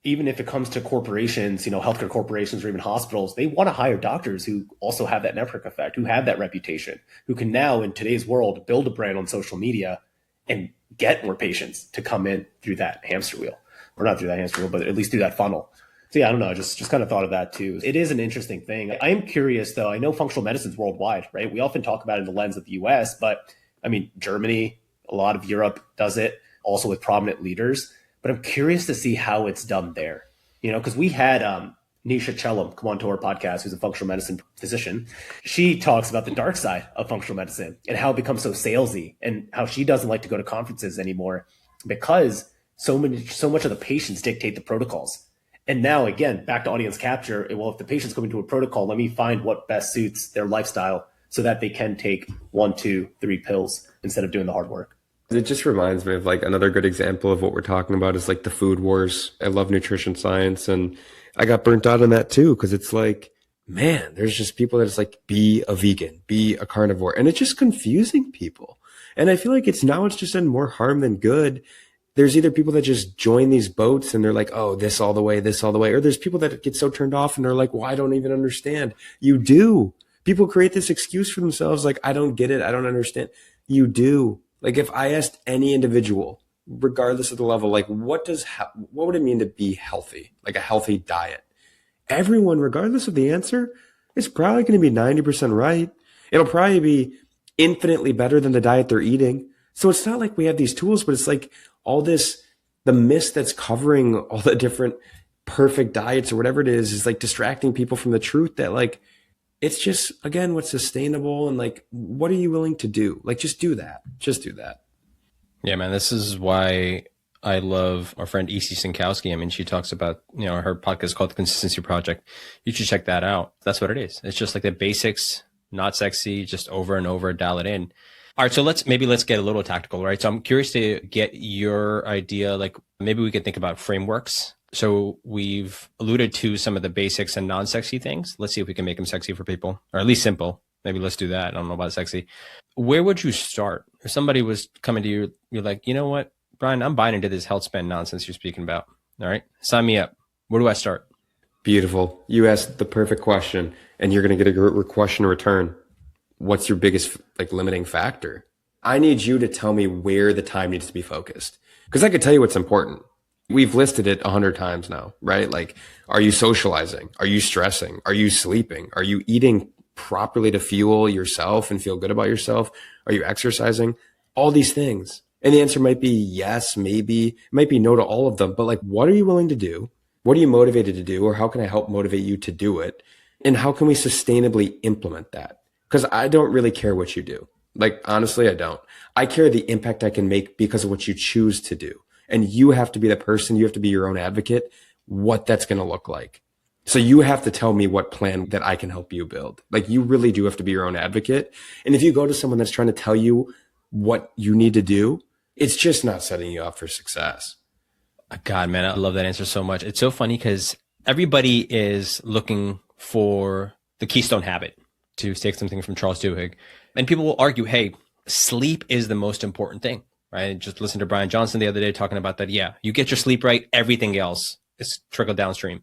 B: even if it comes to corporations, healthcare corporations or even hospitals, they want to hire doctors who also have that network effect, who have that reputation, who can now in today's world build a brand on social media and get more patients to come in through that hamster wheel, or not through that hamster wheel, but at least through that funnel. So yeah, I don't know, just kind of thought of that too. It is an interesting thing. I am curious though. I know functional medicine is worldwide, right? We often talk about it in the lens of the US, but I mean, Germany, a lot of Europe does it also with prominent leaders. But I'm curious to see how it's done there, because we had Nisha Chellam come on to our podcast, who's a functional medicine physician. She talks about the dark side of functional medicine and how it becomes so salesy and how she doesn't like to go to conferences anymore because so much of the patients dictate the protocols. And now, again, back to audience capture. Well, if the patient's going to a protocol, let me find what best suits their lifestyle so that they can take 1, 2, 3 pills instead of doing the hard work.
C: It just reminds me of like another good example of what we're talking about is like the food wars. I love nutrition science and I got burnt out on that too. Cause it's like, man, there's just people that it's like, be a vegan, be a carnivore. And it's just confusing people. And I feel like it's just done more harm than good. There's either people that just join these boats and they're like, oh, this all the way. Or there's people that get so turned off and they're like, well, I don't even understand. You do. People create this excuse for themselves. Like, I don't get it. I don't understand. You do. Like if I asked any individual, regardless of the level, like what would it mean to be healthy? Like a healthy diet? Everyone, regardless of the answer, is probably going to be 90% right. It'll probably be infinitely better than the diet they're eating. So it's not like we have these tools, but it's like all this, the mist that's covering all the different perfect diets or whatever it is like distracting people from the truth that like, it's just, again, what's sustainable and like, what are you willing to do? Like, just do that. Just do that.
A: Yeah, man, this is why I love our friend E.C. Sinkowski. I mean, she talks about, her podcast is called The Consistency Project. You should check that out. That's what it is. It's just like the basics, not sexy, just over and over, dial it in. All right. So let's get a little tactical, right? So I'm curious to get your idea. Like maybe we could think about frameworks. So we've alluded to some of the basics and non-sexy things. Let's see if we can make them sexy for people, or at least simple. Maybe let's do that. I don't know about sexy. Where would you start? If somebody was coming to you, you're like, you know what, Brian, I'm buying into this health span nonsense you're speaking about. All right, sign me up. Where do I start?
C: Beautiful. You asked the perfect question and you're going to get a question in return. What's your biggest like limiting factor? I need you to tell me where the time needs to be focused because I could tell you what's important. We've listed it 100 times now, right? Like, are you socializing? Are you stressing? Are you sleeping? Are you eating properly to fuel yourself and feel good about yourself? Are you exercising? All these things. And the answer might be yes, maybe, it might be no to all of them. But like, what are you willing to do? What are you motivated to do? Or how can I help motivate you to do it? And how can we sustainably implement that? Because I don't really care what you do. Like, honestly, I don't. I care the impact I can make because of what you choose to do. And you have to be the person, you have to be your own advocate, what that's going to look like. So you have to tell me what plan that I can help you build. Like you really do have to be your own advocate. And if you go to someone that's trying to tell you what you need to do, it's just not setting you up for success.
A: God, man, I love that answer so much. It's so funny because everybody is looking for the keystone habit, to take something from Charles Duhigg. And people will argue, hey, sleep is the most important thing. Right? Just listen to Brian Johnson the other day talking about that. Yeah, you get your sleep right, everything else is trickled downstream.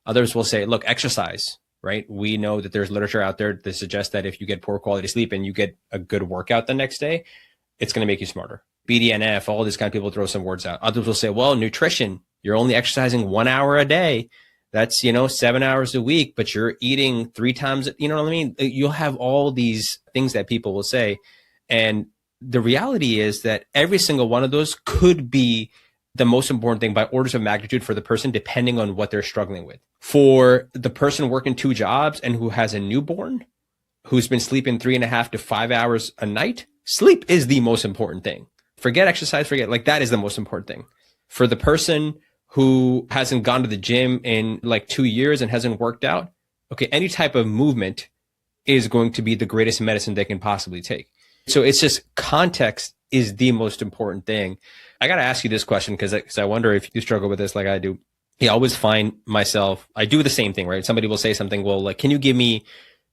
A: Others will say, look, exercise, right? We know that there's literature out there that suggests that if you get poor quality sleep and you get a good workout the next day, it's going to make you smarter. BDNF, all these kind of people throw some words out. Others will say, well, nutrition, you're only exercising 1 hour a day. That's, 7 hours a week, but you're eating 3 times, you know what I mean? You'll have all these things that people will say. And the reality is that every single one of those could be the most important thing by orders of magnitude for the person, depending on what they're struggling with. For the person working 2 jobs and who has a newborn, who's been sleeping 3.5 to 5 hours a night, sleep is the most important thing. Forget exercise, like that is the most important thing. For the person who hasn't gone to the gym in like 2 years and hasn't worked out, okay, any type of movement is going to be the greatest medicine they can possibly take. So it's just context is the most important thing. I got to ask you this question because I wonder if you struggle with this like I do. I always find myself, I do the same thing, right? Somebody will say something, well, like, can you give me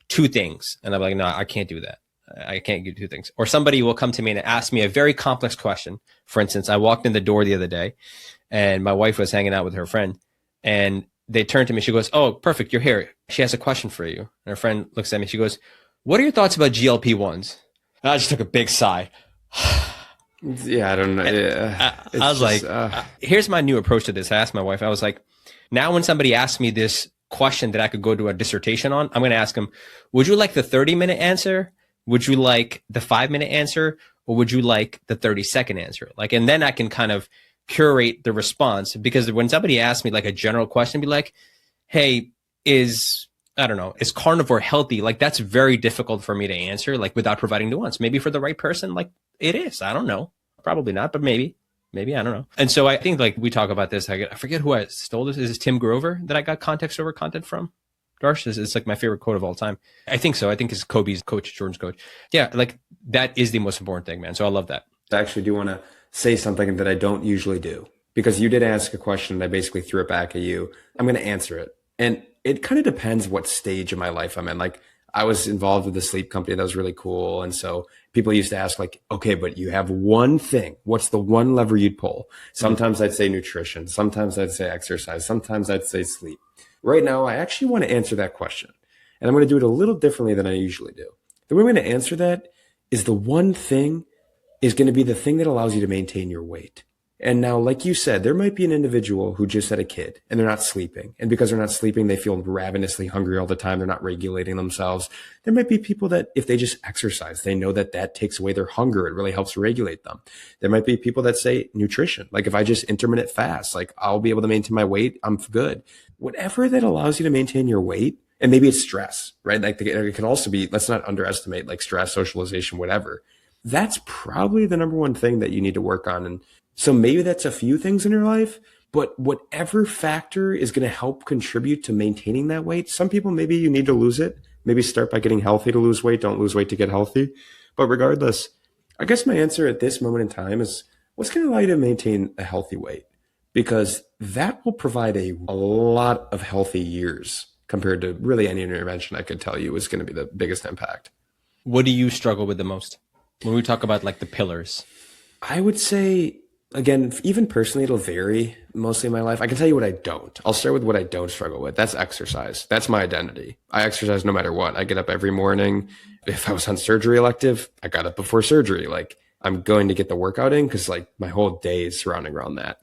A: 2 things? And I'm like, no, I can't do that. I can't do two things. Or somebody will come to me and ask me a very complex question. For instance, I walked in the door the other day and my wife was hanging out with her friend and they turned to me. She goes, "Oh, perfect. You're here. She has a question for you." And her friend looks at me. She goes, "What are your thoughts about GLP-1s?" And I just took a big sigh.
C: Yeah, I don't know. Yeah.
A: I was just, like, here's my new approach to this. I asked my wife, I was like, now when somebody asks me this question that I could go do a dissertation on, I'm going to ask them, would you like the 30-minute answer? Would you like the 5-minute answer? Or would you like the 30-second answer? Like, and then I can kind of curate the response, because when somebody asks me like a general question, be like, hey, is carnivore healthy? Like, that's very difficult for me to answer, like without providing nuance. Maybe for the right person, like it is. I don't know. Probably not, but maybe, I don't know. And so I think like we talk about this, I forget who I stole this. Is this Tim Grover that I got context over content from? Darsh, it's like my favorite quote of all time. I think so. I think it's Kobe's coach, Jordan's coach. Yeah, like that is the most important thing, man. So I love that.
C: I actually do want to say something that I don't usually do, because you did ask a question and I basically threw it back at you. I'm going to answer it. And it kind of depends what stage of my life I'm in. Like, I was involved with a sleep company that was really cool. And so people used to ask like, okay, but you have one thing. What's the one lever you'd pull? Sometimes I'd say nutrition. Sometimes I'd say exercise. Sometimes I'd say sleep. Right now, I actually want to answer that question. And I'm going to do it a little differently than I usually do. The way I'm going to answer that is the one thing is going to be the thing that allows you to maintain your weight. And now, like you said, there might be an individual who just had a kid and they're not sleeping. And because they're not sleeping, they feel ravenously hungry all the time. They're not regulating themselves. There might be people that if they just exercise, they know that that takes away their hunger. It really helps regulate them. There might be people that say nutrition. Like, if I just intermittent fast, like I'll be able to maintain my weight. I'm good. Whatever that allows you to maintain your weight. And maybe it's stress, right? Like it can also be, let's not underestimate like stress, socialization, whatever. That's probably the number one thing that you need to work on. And so maybe that's a few things in your life, but whatever factor is going to help contribute to maintaining that weight. Some people, maybe you need to lose it. Maybe start by getting healthy to lose weight. Don't lose weight to get healthy. But regardless, I guess my answer at this moment in time is what's going to allow you to maintain a healthy weight? Because that will provide a lot of healthy years compared to really any intervention I could tell you is going to be the biggest impact.
A: What do you struggle with the most when we talk about like the pillars?
C: I would say, again, even personally, it'll vary mostly in my life. I can tell you what I don't. I'll start with what I don't struggle with. That's exercise. That's my identity. I exercise no matter what. I get up every morning. If I was on surgery elective, I got up before surgery. Like, I'm going to get the workout in because like my whole day is surrounding around that.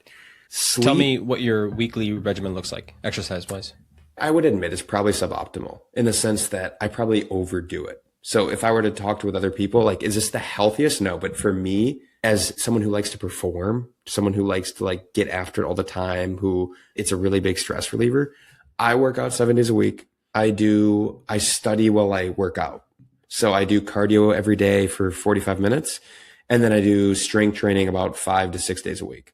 C: Sleep,
A: tell me what your weekly regimen looks like, exercise wise.
C: I would admit it's probably suboptimal in the sense that I probably overdo it. So if I were to talk with other people, like, is this the healthiest? No. But for me, as someone who likes to perform, someone who likes to like get after it all the time, who it's a really big stress reliever, I work out 7 days a week. I study while I work out. So I do cardio every day for 45 minutes. And then I do strength training about 5 to 6 days a week.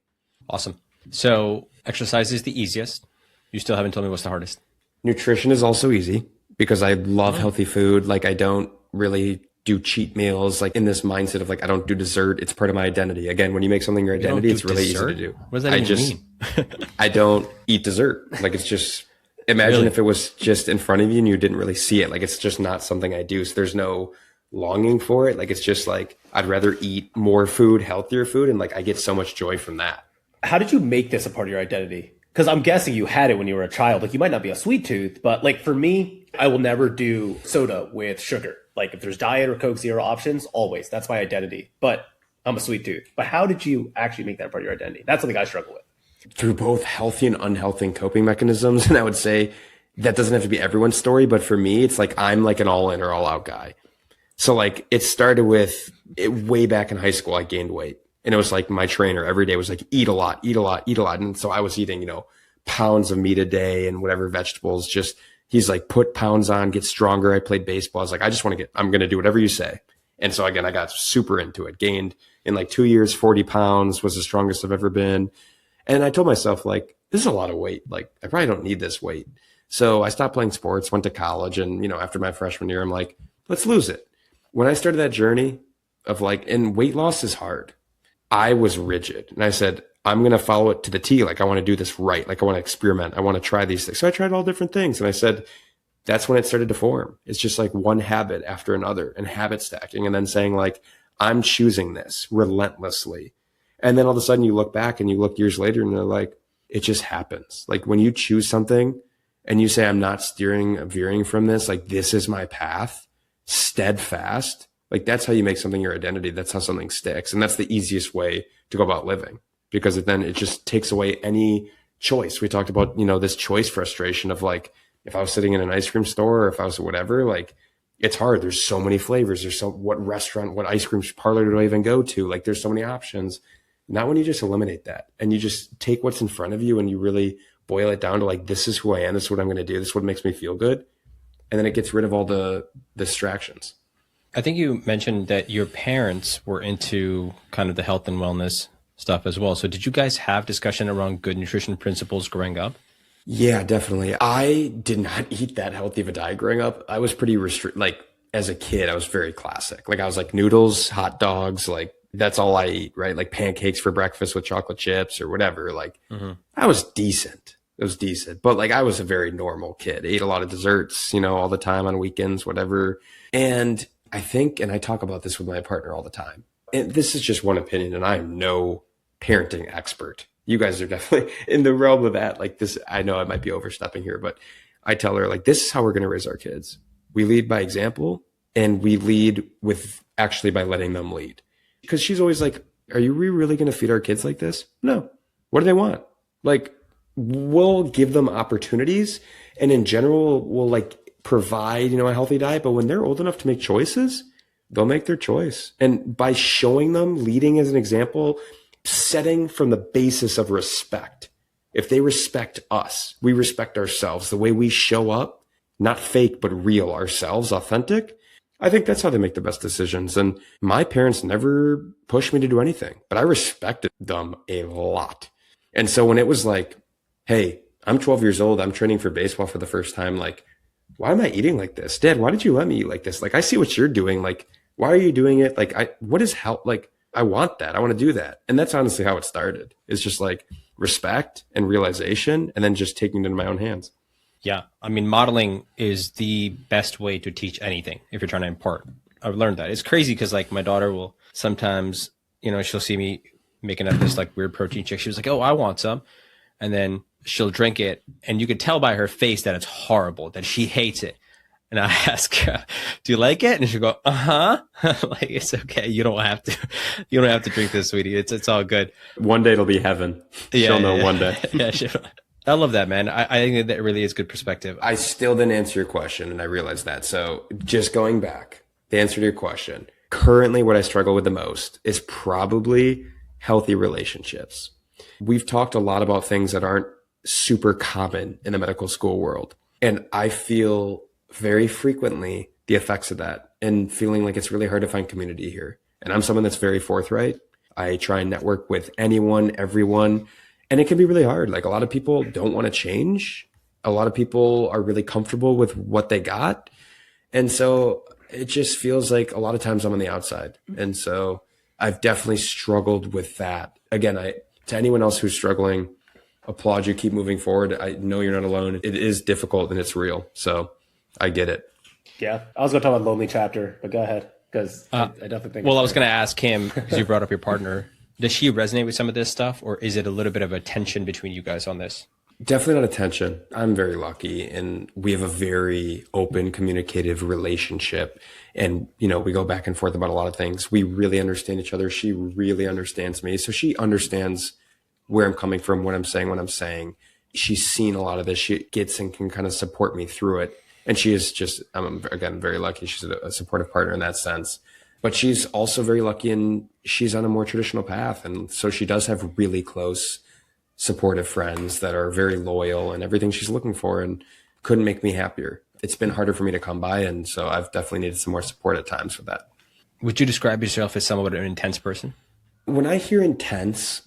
A: Awesome. So exercise is the easiest. You still haven't told me what's the hardest.
C: Nutrition is also easy because I love healthy food. Like, I don't really do cheat meals, like in this mindset of like, I don't do dessert. It's part of my identity. Again, when you make something your identity, it's really
A: dessert?
C: easy to do.
A: What does that even mean?
C: I don't eat dessert. Like, it's just, imagine if it was just in front of you and you didn't really see it. Like, it's just not something I do. So there's no longing for it. Like, it's just like, I'd rather eat more food, healthier food. And like, I get so much joy from that.
B: How did you make this a part of your identity? Because I'm guessing you had it when you were a child. Like, you might not be a sweet tooth, but like for me, I will never do soda with sugar. Like, if there's Diet or Coke Zero options, always. That's my identity. But I'm a sweet tooth. But how did you actually make that part of your identity? That's something I struggle with.
C: Through both healthy and unhealthy coping mechanisms. And I would say that doesn't have to be everyone's story. But for me, it's like I'm like an all in or all out guy. So like it started with way back in high school, I gained weight. And it was like my trainer every day was like, eat a lot, eat a lot, eat a lot. And so I was eating, pounds of meat a day and whatever vegetables. Just, he's like, put pounds on, get stronger. I played baseball. I was like, I just want to I'm going to do whatever you say. And so again, I got super into it. Gained in like 2 years, 40 pounds, was the strongest I've ever been. And I told myself, like, this is a lot of weight. Like, I probably don't need this weight. So I stopped playing sports, went to college. And, after my freshman year, I'm like, let's lose it. When I started that journey of like, and weight loss is hard. I was rigid and I said, I'm going to follow it to the T. Like, I want to do this right. Like, I want to experiment. I want to try these things. So I tried all different things. And I said, that's when it started to form. It's just like one habit after another and habit stacking, and then saying like, I'm choosing this relentlessly. And then all of a sudden you look back and you look years later and they're like, it just happens. Like when you choose something and you say, I'm not veering from this, like this is my path, steadfast, like that's how you make something your identity. That's how something sticks. And that's the easiest way to go about living, because then it just takes away any choice. We talked about, this choice frustration of like, if I was sitting in an ice cream store or if I was whatever, like it's hard. There's so many flavors. What restaurant, what ice cream parlor do I even go to? Like there's so many options. Not when you just eliminate that and you just take what's in front of you and you really boil it down to like, this is who I am. This is what I'm going to do. This is what makes me feel good. And then it gets rid of all the distractions.
A: I think you mentioned that your parents were into kind of the health and wellness stuff as well. So did you guys have discussion around good nutrition principles growing up?
C: Yeah, definitely. I did not eat that healthy of a diet growing up. I was pretty like as a kid, I was very classic. Like I was like noodles, hot dogs, like that's all I eat, right? Like pancakes for breakfast with chocolate chips or whatever. Like I was decent. It was decent, but like I was a very normal kid. Ate a lot of desserts, all the time on weekends, whatever. And I think, and I talk about this with my partner all the time, and this is just one opinion and I'm no parenting expert. You guys are definitely in the realm of that. Like this, I know I might be overstepping here, but I tell her like, this is how we're going to raise our kids. We lead by example, and we lead with actually by letting them lead. Because she's always like, are you really going to feed our kids like this? No. What do they want? Like, we'll give them opportunities. And in general, we'll like provide, a healthy diet. But when they're old enough to make choices, they'll make their choice. And by showing them, leading as an example, setting from the basis of respect. If they respect us, we respect ourselves, the way we show up, not fake, but real ourselves, authentic. I think that's how they make the best decisions. And my parents never pushed me to do anything, but I respected them a lot. And so when it was like, hey, I'm 12 years old, I'm training for baseball for the first time. Like, why am I eating like this? Dad, why did you let me eat like this? Like, I see what you're doing. Like, why are you doing it? Like, what is health? Like, I want that. I want to do that. And that's honestly how it started. It's just like respect and realization, and then just taking it into my own hands.
A: Yeah. I mean, modeling is the best way to teach anything if you're trying to impart. I've learned that. It's crazy because like my daughter will sometimes, she'll see me making up this like weird protein shake. She was like, oh, I want some. And then she'll drink it. And you could tell by her face that it's horrible, that she hates it. And I ask her, do you like it? And she'll go, uh-huh. Like, it's okay. You don't have to drink this, sweetie. It's all good.
C: One day it'll be heaven. She'll know one day.
A: Yeah, I love that, man. I think that really is good perspective.
C: I still didn't answer your question, and I realized that. So just going back, the answer to your question, currently what I struggle with the most is probably healthy relationships. We've talked a lot about things that aren't super common in the medical school world. And I feel very frequently the effects of that and feeling like it's really hard to find community here. And I'm someone that's very forthright. I try and network with anyone, everyone. And it can be really hard. Like a lot of people don't want to change. A lot of people are really comfortable with what they got. And so it just feels like a lot of times I'm on the outside. And so I've definitely struggled with that. Again, to anyone else who's struggling, applaud you, keep moving forward. I know you're not alone. It is difficult and it's real. So I get it.
B: Yeah. I was going to talk about lonely chapter, but go ahead. Because I definitely think.
A: Well, I was going to ask him, because you brought up your partner. Does she resonate with some of this stuff, or is it a little bit of a tension between you guys on this?
C: Definitely not a tension. I'm very lucky, and we have a very open, communicative relationship. And, we go back and forth about a lot of things. We really understand each other. She really understands me. So she understands where I'm coming from, what I'm saying. She's seen a lot of this. She gets and can kind of support me through it. And she is just, I'm again, very lucky. She's a supportive partner in that sense. But she's also very lucky, and she's on a more traditional path. And so she does have really close, supportive friends that are very loyal and everything she's looking for, and couldn't make me happier. It's been harder for me to come by. And so I've definitely needed some more support at times for that.
A: Would you describe yourself as somewhat an intense person?
C: When I hear intense,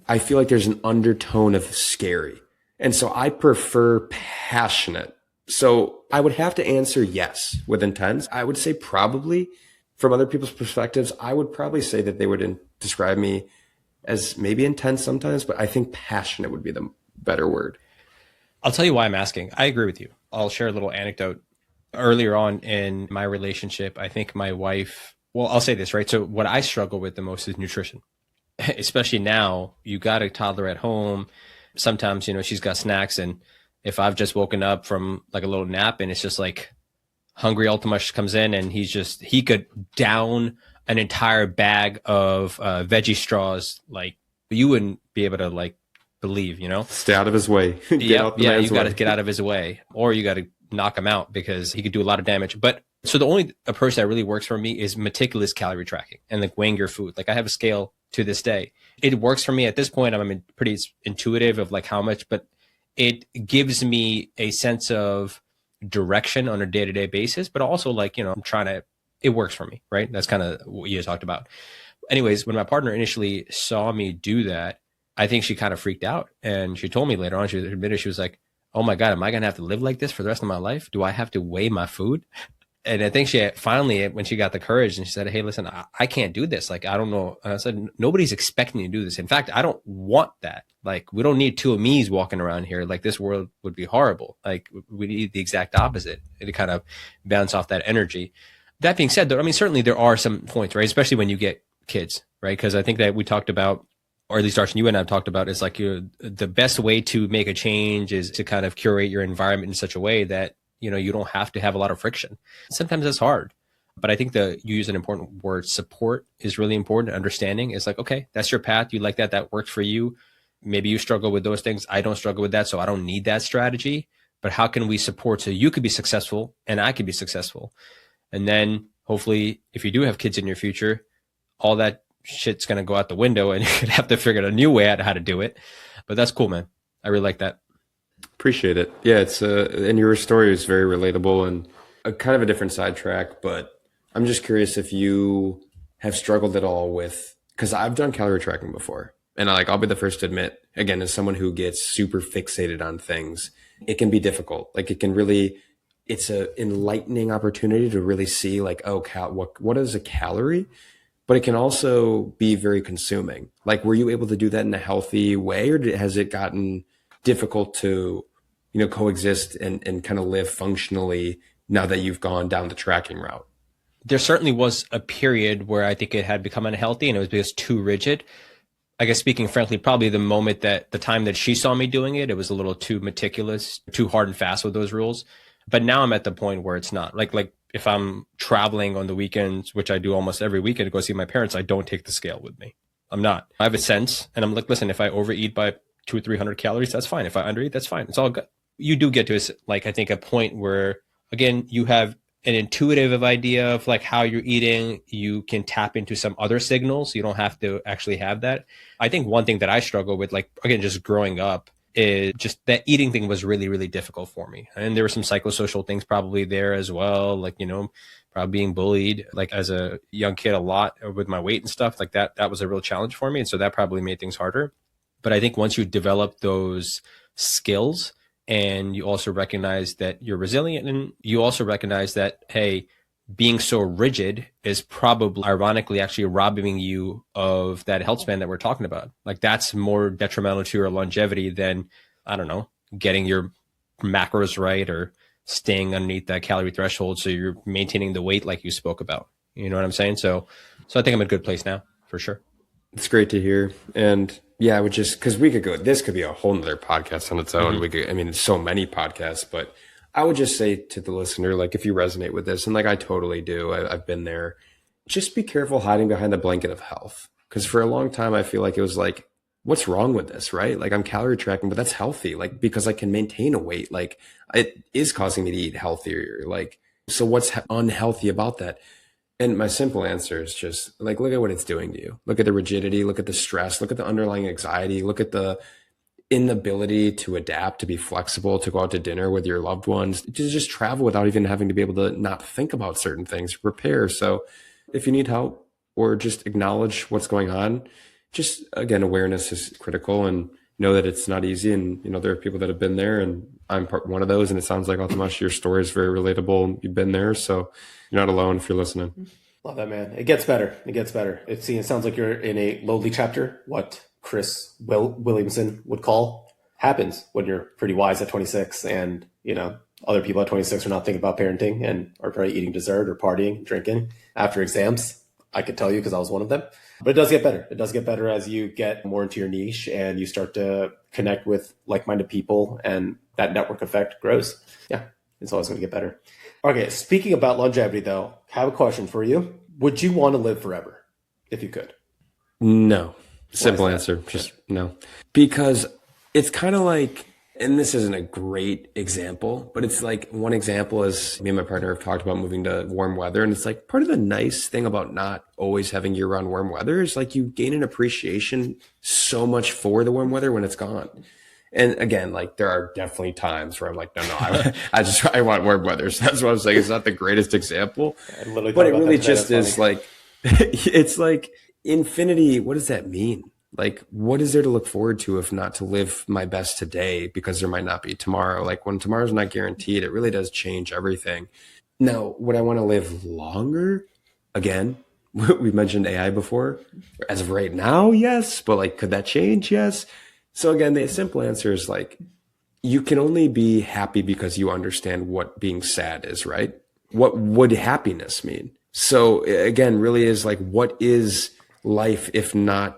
C: I feel like there's an undertone of scary. And so I prefer passionate. So I would have to answer yes with intense. I would say probably, from other people's perspectives, I would probably say that they would describe me as maybe intense sometimes, but I think passionate would be the better word.
A: I'll tell you why I'm asking. I agree with you. I'll share a little anecdote. Earlier on in my relationship, I think my wife, well, I'll say this, right? So what I struggle with the most is nutrition, especially now. You got a toddler at home. Sometimes, she's got snacks. And if I've just woken up from like a little nap and it's just like hungry Altamash comes in and he could down an entire bag of veggie straws. Like you wouldn't be able to like believe,
C: Stay out of his way.
A: Yeah, you got to get out of his way, or you got to knock him out because he could do a lot of damage. But so the only approach that really works for me is meticulous calorie tracking and like weighing your food. Like I have a scale to this day. It works for me at this point. I'm pretty intuitive of like how much, but it gives me a sense of direction on a day-to-day basis, but also like, it works for me, right? That's kind of what you talked about. Anyways, when my partner initially saw me do that, I think she kind of freaked out. And she told me later on, she admitted, she was like, oh my God, am I going to have to live like this for the rest of my life? Do I have to weigh my food? And I think she finally, when she got the courage and she said, hey, listen, I can't do this. Like, I don't know. And I said, nobody's expecting you to do this. In fact, I don't want that. Like, we don't need two of me's walking around here. Like, this world would be horrible. Like, we need the exact opposite to kind of bounce off that energy. That being said, though, certainly there are some points, right? Especially when you get kids, right? Because I think that we talked about, or at least Darsh and you and I have talked about, is like the best way to make a change is to kind of curate your environment in such a way that, you don't have to have a lot of friction. Sometimes it's hard, but I think you use an important word, support is really important. Understanding is like, okay, that's your path. You like that. That works for you. Maybe you struggle with those things. I don't struggle with that. So I don't need that strategy, but how can we support so you could be successful and I could be successful? And then hopefully if you do have kids in your future, all that shit's going to go out the window and you're going to have to figure out a new way out how to do it. But that's cool, man. I really like that.
C: Appreciate it. Yeah, it's and your story is very relatable and a kind of a different sidetrack, but I'm just curious if you have struggled at all with, because I've done calorie tracking before, and I'll be the first to admit, again, as someone who gets super fixated on things, it can be difficult. Like it's an enlightening opportunity to really see like, oh, what is a calorie? But it can also be very consuming. Like, were you able to do that in a healthy way, or has it gotten difficult to, coexist and kind of live functionally now that you've gone down the tracking route?
A: There certainly was a period where I think it had become unhealthy and it was because too rigid. I guess speaking frankly, probably the time that she saw me doing it, it was a little too meticulous, too hard and fast with those rules. But now I'm at the point where it's not. Like if I'm traveling on the weekends, which I do almost every weekend to go see my parents, I don't take the scale with me. I'm not. I have a sense, and I'm like, listen, if I overeat by 200 or 300 calories, that's fine. If I undereat, that's fine. It's all good. You do get to like, I think a point where, again, you have an intuitive idea of like how you're eating. You can tap into some other signals. You don't have to actually have that. I think one thing that I struggle with, like, again, just growing up, is just that eating thing was really, really difficult for me. And there were some psychosocial things probably there as well. Like, probably being bullied, like as a young kid a lot with my weight and stuff like that. That was a real challenge for me. And so that probably made things harder. But I think once you develop those skills and you also recognize that you're resilient, and you also recognize that, hey, being so rigid is probably ironically actually robbing you of that health span that we're talking about. Like that's more detrimental to your longevity than, I don't know, getting your macros right or staying underneath that calorie threshold. So you're maintaining the weight like you spoke about. You know what I'm saying? So I think I'm in a good place now for sure.
C: It's great to hear. And yeah, I would just, because this could be a whole nother podcast on its own. Mm-hmm. It's so many podcasts, but I would just say to the listener, like, if you resonate with this, and like I totally do, I've been there, just be careful hiding behind the blanket of health. Because for a long time, I feel like it was like, what's wrong with this, right? Like I'm calorie tracking, but that's healthy. Like, because I can maintain a weight, like it is causing me to eat healthier. Like, so what's unhealthy about that? And my simple answer is just like, look at what it's doing to you. Look at the rigidity, look at the stress, look at the underlying anxiety, look at the inability to adapt, to be flexible, to go out to dinner with your loved ones, to just travel without even having to be able to not think about certain things, prepare. So if you need help or just acknowledge what's going on, just again, awareness is critical, and know that it's not easy. And, there are people that have been there, and I'm one of those. And it sounds like, Altamash, your story is very relatable. You've been there. So you're not alone if you're listening.
B: Love that, man. It gets better. It gets better. It sounds like you're in a lowly chapter. What Chris Williamson would call happens when you're pretty wise at 26, and Other people at 26 are not thinking about parenting and are probably eating dessert or partying, drinking after exams. I could tell you because I was one of them. But it does get better. It does get better as you get more into your niche and you start to connect with like-minded people, and that network effect grows. Yeah, it's always going to get better. Okay, speaking about longevity, though, I have a question for you. Would you want to live forever if you could?
C: No. Simple answer. Just no. Because it's kind of like, and this isn't a great example, but it's like one example is me and my partner have talked about moving to warm weather. And it's like part of the nice thing about not always having year round warm weather is like you gain an appreciation so much for the warm weather when it's gone. And again, like there are definitely times where I'm like, no, I want warm weather. So that's what I'm saying. It's not the greatest example, but it really just is like, it's like infinity. What does that mean? Like, what is there to look forward to if not to live my best today, because there might not be tomorrow? Like when tomorrow's not guaranteed, it really does change everything. Now, would I want to live longer? Again, we mentioned AI before. As of right now, yes. But like, could that change? Yes. So again, the simple answer is like, you can only be happy because you understand what being sad is, right? What would happiness mean? So again, really is like, what is life if not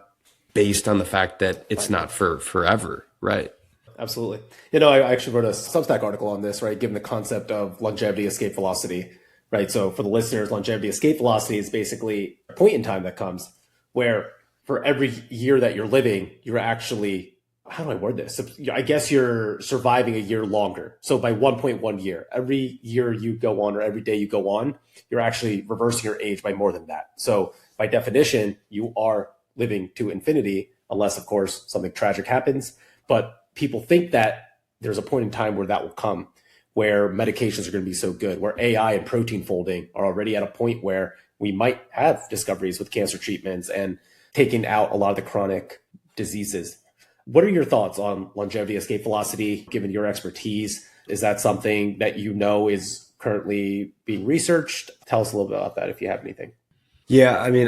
C: based on the fact that it's not for forever, right?
B: Absolutely. I actually wrote a Substack article on this, right? Given the concept of longevity escape velocity, right? So for the listeners, longevity escape velocity is basically a point in time that comes where for every year that you're living, you're actually, how do I word this? I guess you're surviving a year longer. So by 1.1 year, every year you go on or every day you go on, you're actually reversing your age by more than that. So by definition, you are living to infinity, unless, of course, something tragic happens. But people think that there's a point in time where that will come, where medications are going to be so good, where AI and protein folding are already at a point where we might have discoveries with cancer treatments and taking out a lot of the chronic diseases. What are your thoughts on longevity escape velocity, given your expertise? Is that something that is currently being researched? Tell us a little bit about that if you have anything.
C: Yeah, I mean,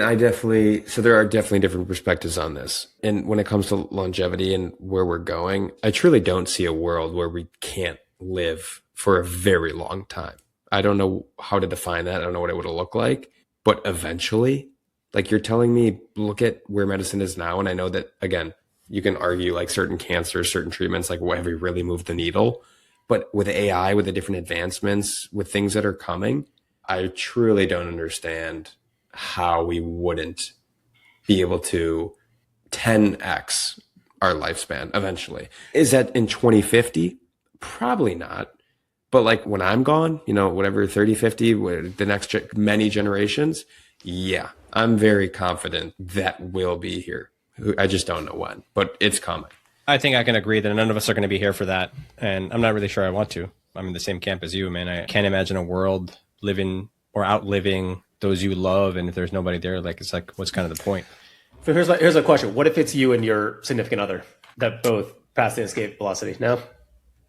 C: so there are definitely different perspectives on this. And when it comes to longevity and where we're going, I truly don't see a world where we can't live for a very long time. I don't know how to define that. I don't know what it would look like, but eventually, like you're telling me, look at where medicine is now. And I know that, again, you can argue like certain cancers, certain treatments, like have we really moved the needle? But with AI, with the different advancements, with things that are coming, I truly don't understand how we wouldn't be able to 10x our lifespan eventually. Is that in 2050? Probably not. But like when I'm gone, whatever, 30, 50, the next many generations, yeah, I'm very confident that will be here. I just don't know when, but it's coming.
A: I think I can agree that none of us are going to be here for that. And I'm not really sure I want to. I'm in the same camp as you, man. I can't imagine a world living or outliving those you love, and if there's nobody there, it's like what's kind of the point?
B: So here's a question: what if it's you and your significant other that both pass the escape velocity? No,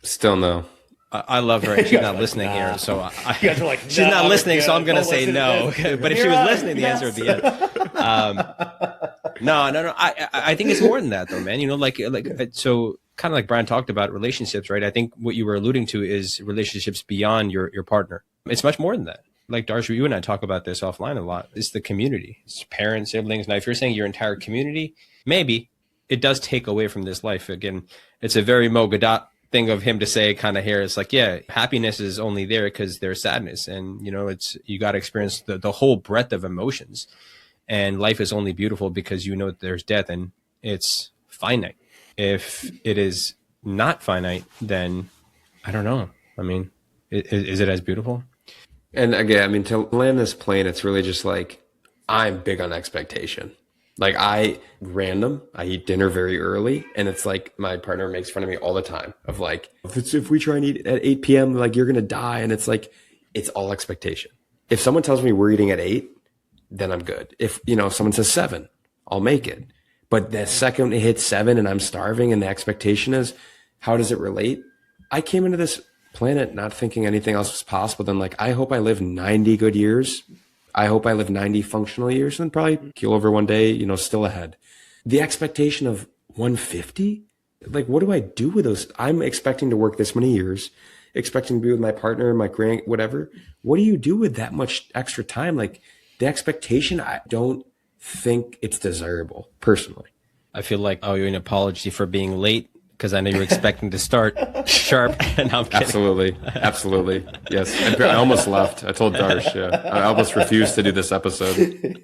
C: still no.
A: I love her. She's not listening here, so
B: you guys are like,
A: she's not listening, so I'm gonna say no. But if she was listening, the answer would be yes. No. I think it's more than that, though, man. So kind of like Brian talked about relationships, right? I think what you were alluding to is relationships beyond your partner. It's much more than that. Like Darsh, you and I talk about this offline a lot. It's the community. It's parents, siblings. Now, if you're saying your entire community, maybe it does take away from this life. Again, it's a very Mo Gadot thing of him to say kind of here. It's like, yeah, happiness is only there because there's sadness. And, you got to experience the whole breadth of emotions. And life is only beautiful because there's death and it's finite. If it is not finite, then I don't know. I mean, is it as beautiful?
C: And again, I mean, to land this plane, it's really just like, I'm big on expectation. Like I eat dinner very early, and it's like my partner makes fun of me all the time of like, if we try and eat at 8 p.m., like you're going to die. And it's like, it's all expectation. If someone tells me we're eating at 8, then I'm good. If someone says 7, I'll make it. But the second it hits 7 and I'm starving and the expectation is, how does it relate? I came into this planet not thinking anything else was possible than like, I hope I live 90 good years. I hope I live 90 functional years and probably keel over one day, still ahead. The expectation of 150, like, what do I do with those? I'm expecting to work this many years, expecting to be with my partner, my grand, whatever. What do you do with that much extra time? Like the expectation, I don't think it's desirable personally.
A: I feel like I owe you an apology for being late because I know you were expecting to start sharp. And I'm kidding.
C: Absolutely. Yes. I almost left. I told Darsh, I almost refused to do this episode.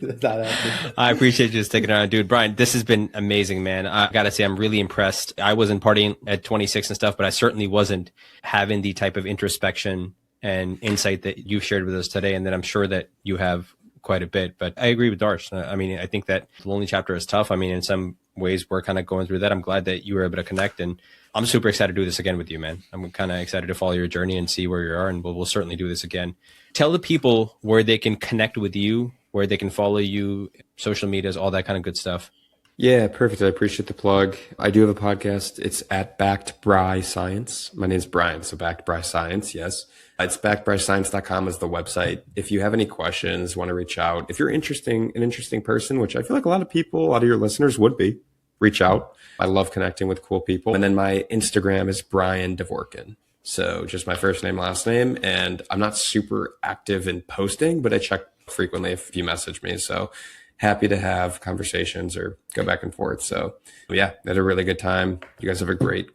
A: I appreciate you just sticking around, dude. Brian, this has been amazing, man. I got to say, I'm really impressed. I wasn't partying at 26 and stuff, but I certainly wasn't having the type of introspection and insight that you shared with us today. And that I'm sure that you have quite a bit. But I agree with Darsh. I mean, I think that the lonely chapter is tough. I mean, in some ways we're kind of going through that. I'm glad that you were able to connect, and I'm super excited to do this again with you, man. I'm kind of excited to follow your journey and see where you are, and we'll certainly do this again. Tell the people where they can connect with you, where they can follow you, social medias, all that kind of good stuff.
C: Yeah, perfect. I appreciate the plug. I do have a podcast. It's at Backed Bry Science. My name's Brian, so Backed Bry Science, yes. It's backedbryscience.com is the website. If you have any questions, want to reach out. If you're an interesting person, which I feel like a lot of your listeners would be, reach out. I love connecting with cool people. And then my Instagram is Brian Devorkin. So just my first name, last name. And I'm not super active in posting, but I check frequently if you message me. So happy to have conversations or go back and forth. So yeah, had a really good time. You guys have a great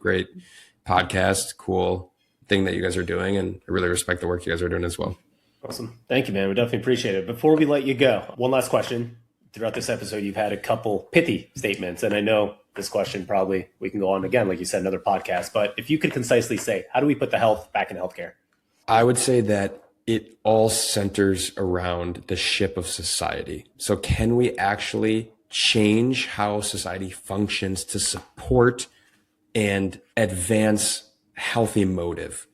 C: podcast, cool thing that you guys are doing. And I really respect the work you guys are doing as well.
B: Awesome. Thank you, man. We definitely appreciate it. Before we let you go, one last question. Throughout this episode, you've had a couple pithy statements. And I know this question probably we can go on again, like you said, another podcast. But if you could concisely say, how do we put the health back in healthcare?
C: I would say that it all centers around the ship of society. So can we actually change how society functions to support and advance healthy motive?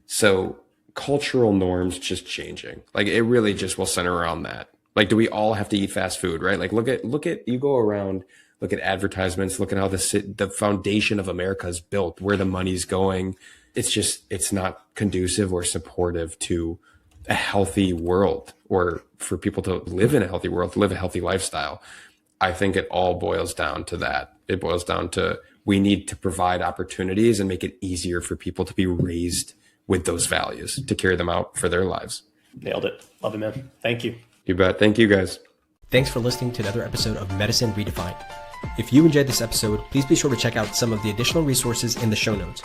C: So cultural norms just changing. Like it really just will center around that. Like, do we all have to eat fast food, right? Like look at, you go around, look at advertisements, look at how the foundation of America is built, where the money's going. It's not conducive or supportive to a healthy world, or for people to live in a healthy world, to live a healthy lifestyle. I think it all boils down to that. It boils down to, we need to provide opportunities and make it easier for people to be raised with those values, to carry them out for their lives.
B: Nailed it. Love it, man. Thank you.
C: You bet. Thank you, guys.
A: Thanks for listening to another episode of Medicine Redefined. If you enjoyed this episode, please be sure to check out some of the additional resources in the show notes.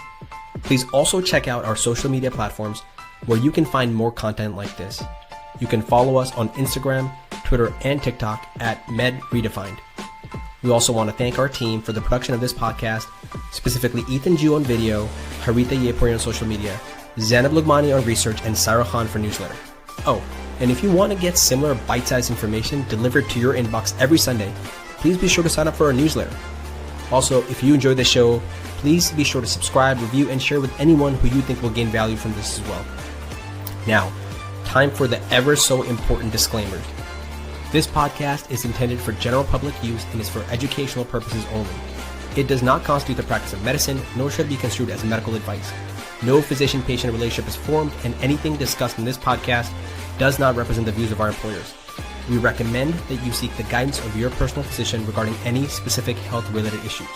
A: Please also check out our social media platforms where you can find more content like this. You can follow us on Instagram, Twitter, and TikTok at MedRedefined. We also want to thank our team for the production of this podcast, specifically Ethan Ju on video, Haritha Yepori on social media, Zainab Lugmani on research, and Sarah Khan for newsletter. Oh, and if you want to get similar bite-sized information delivered to your inbox every Sunday, please be sure to sign up for our newsletter. Also, if you enjoyed the show, please be sure to subscribe, review, and share with anyone who you think will gain value from this as well. Now, time for the ever so important disclaimers. This podcast is intended for general public use and is for educational purposes only. It does not constitute the practice of medicine, nor should be construed as medical advice. No physician-patient relationship is formed, and anything discussed in this podcast does not represent the views of our employers. We recommend that you seek the guidance of your personal physician regarding any specific health-related issues.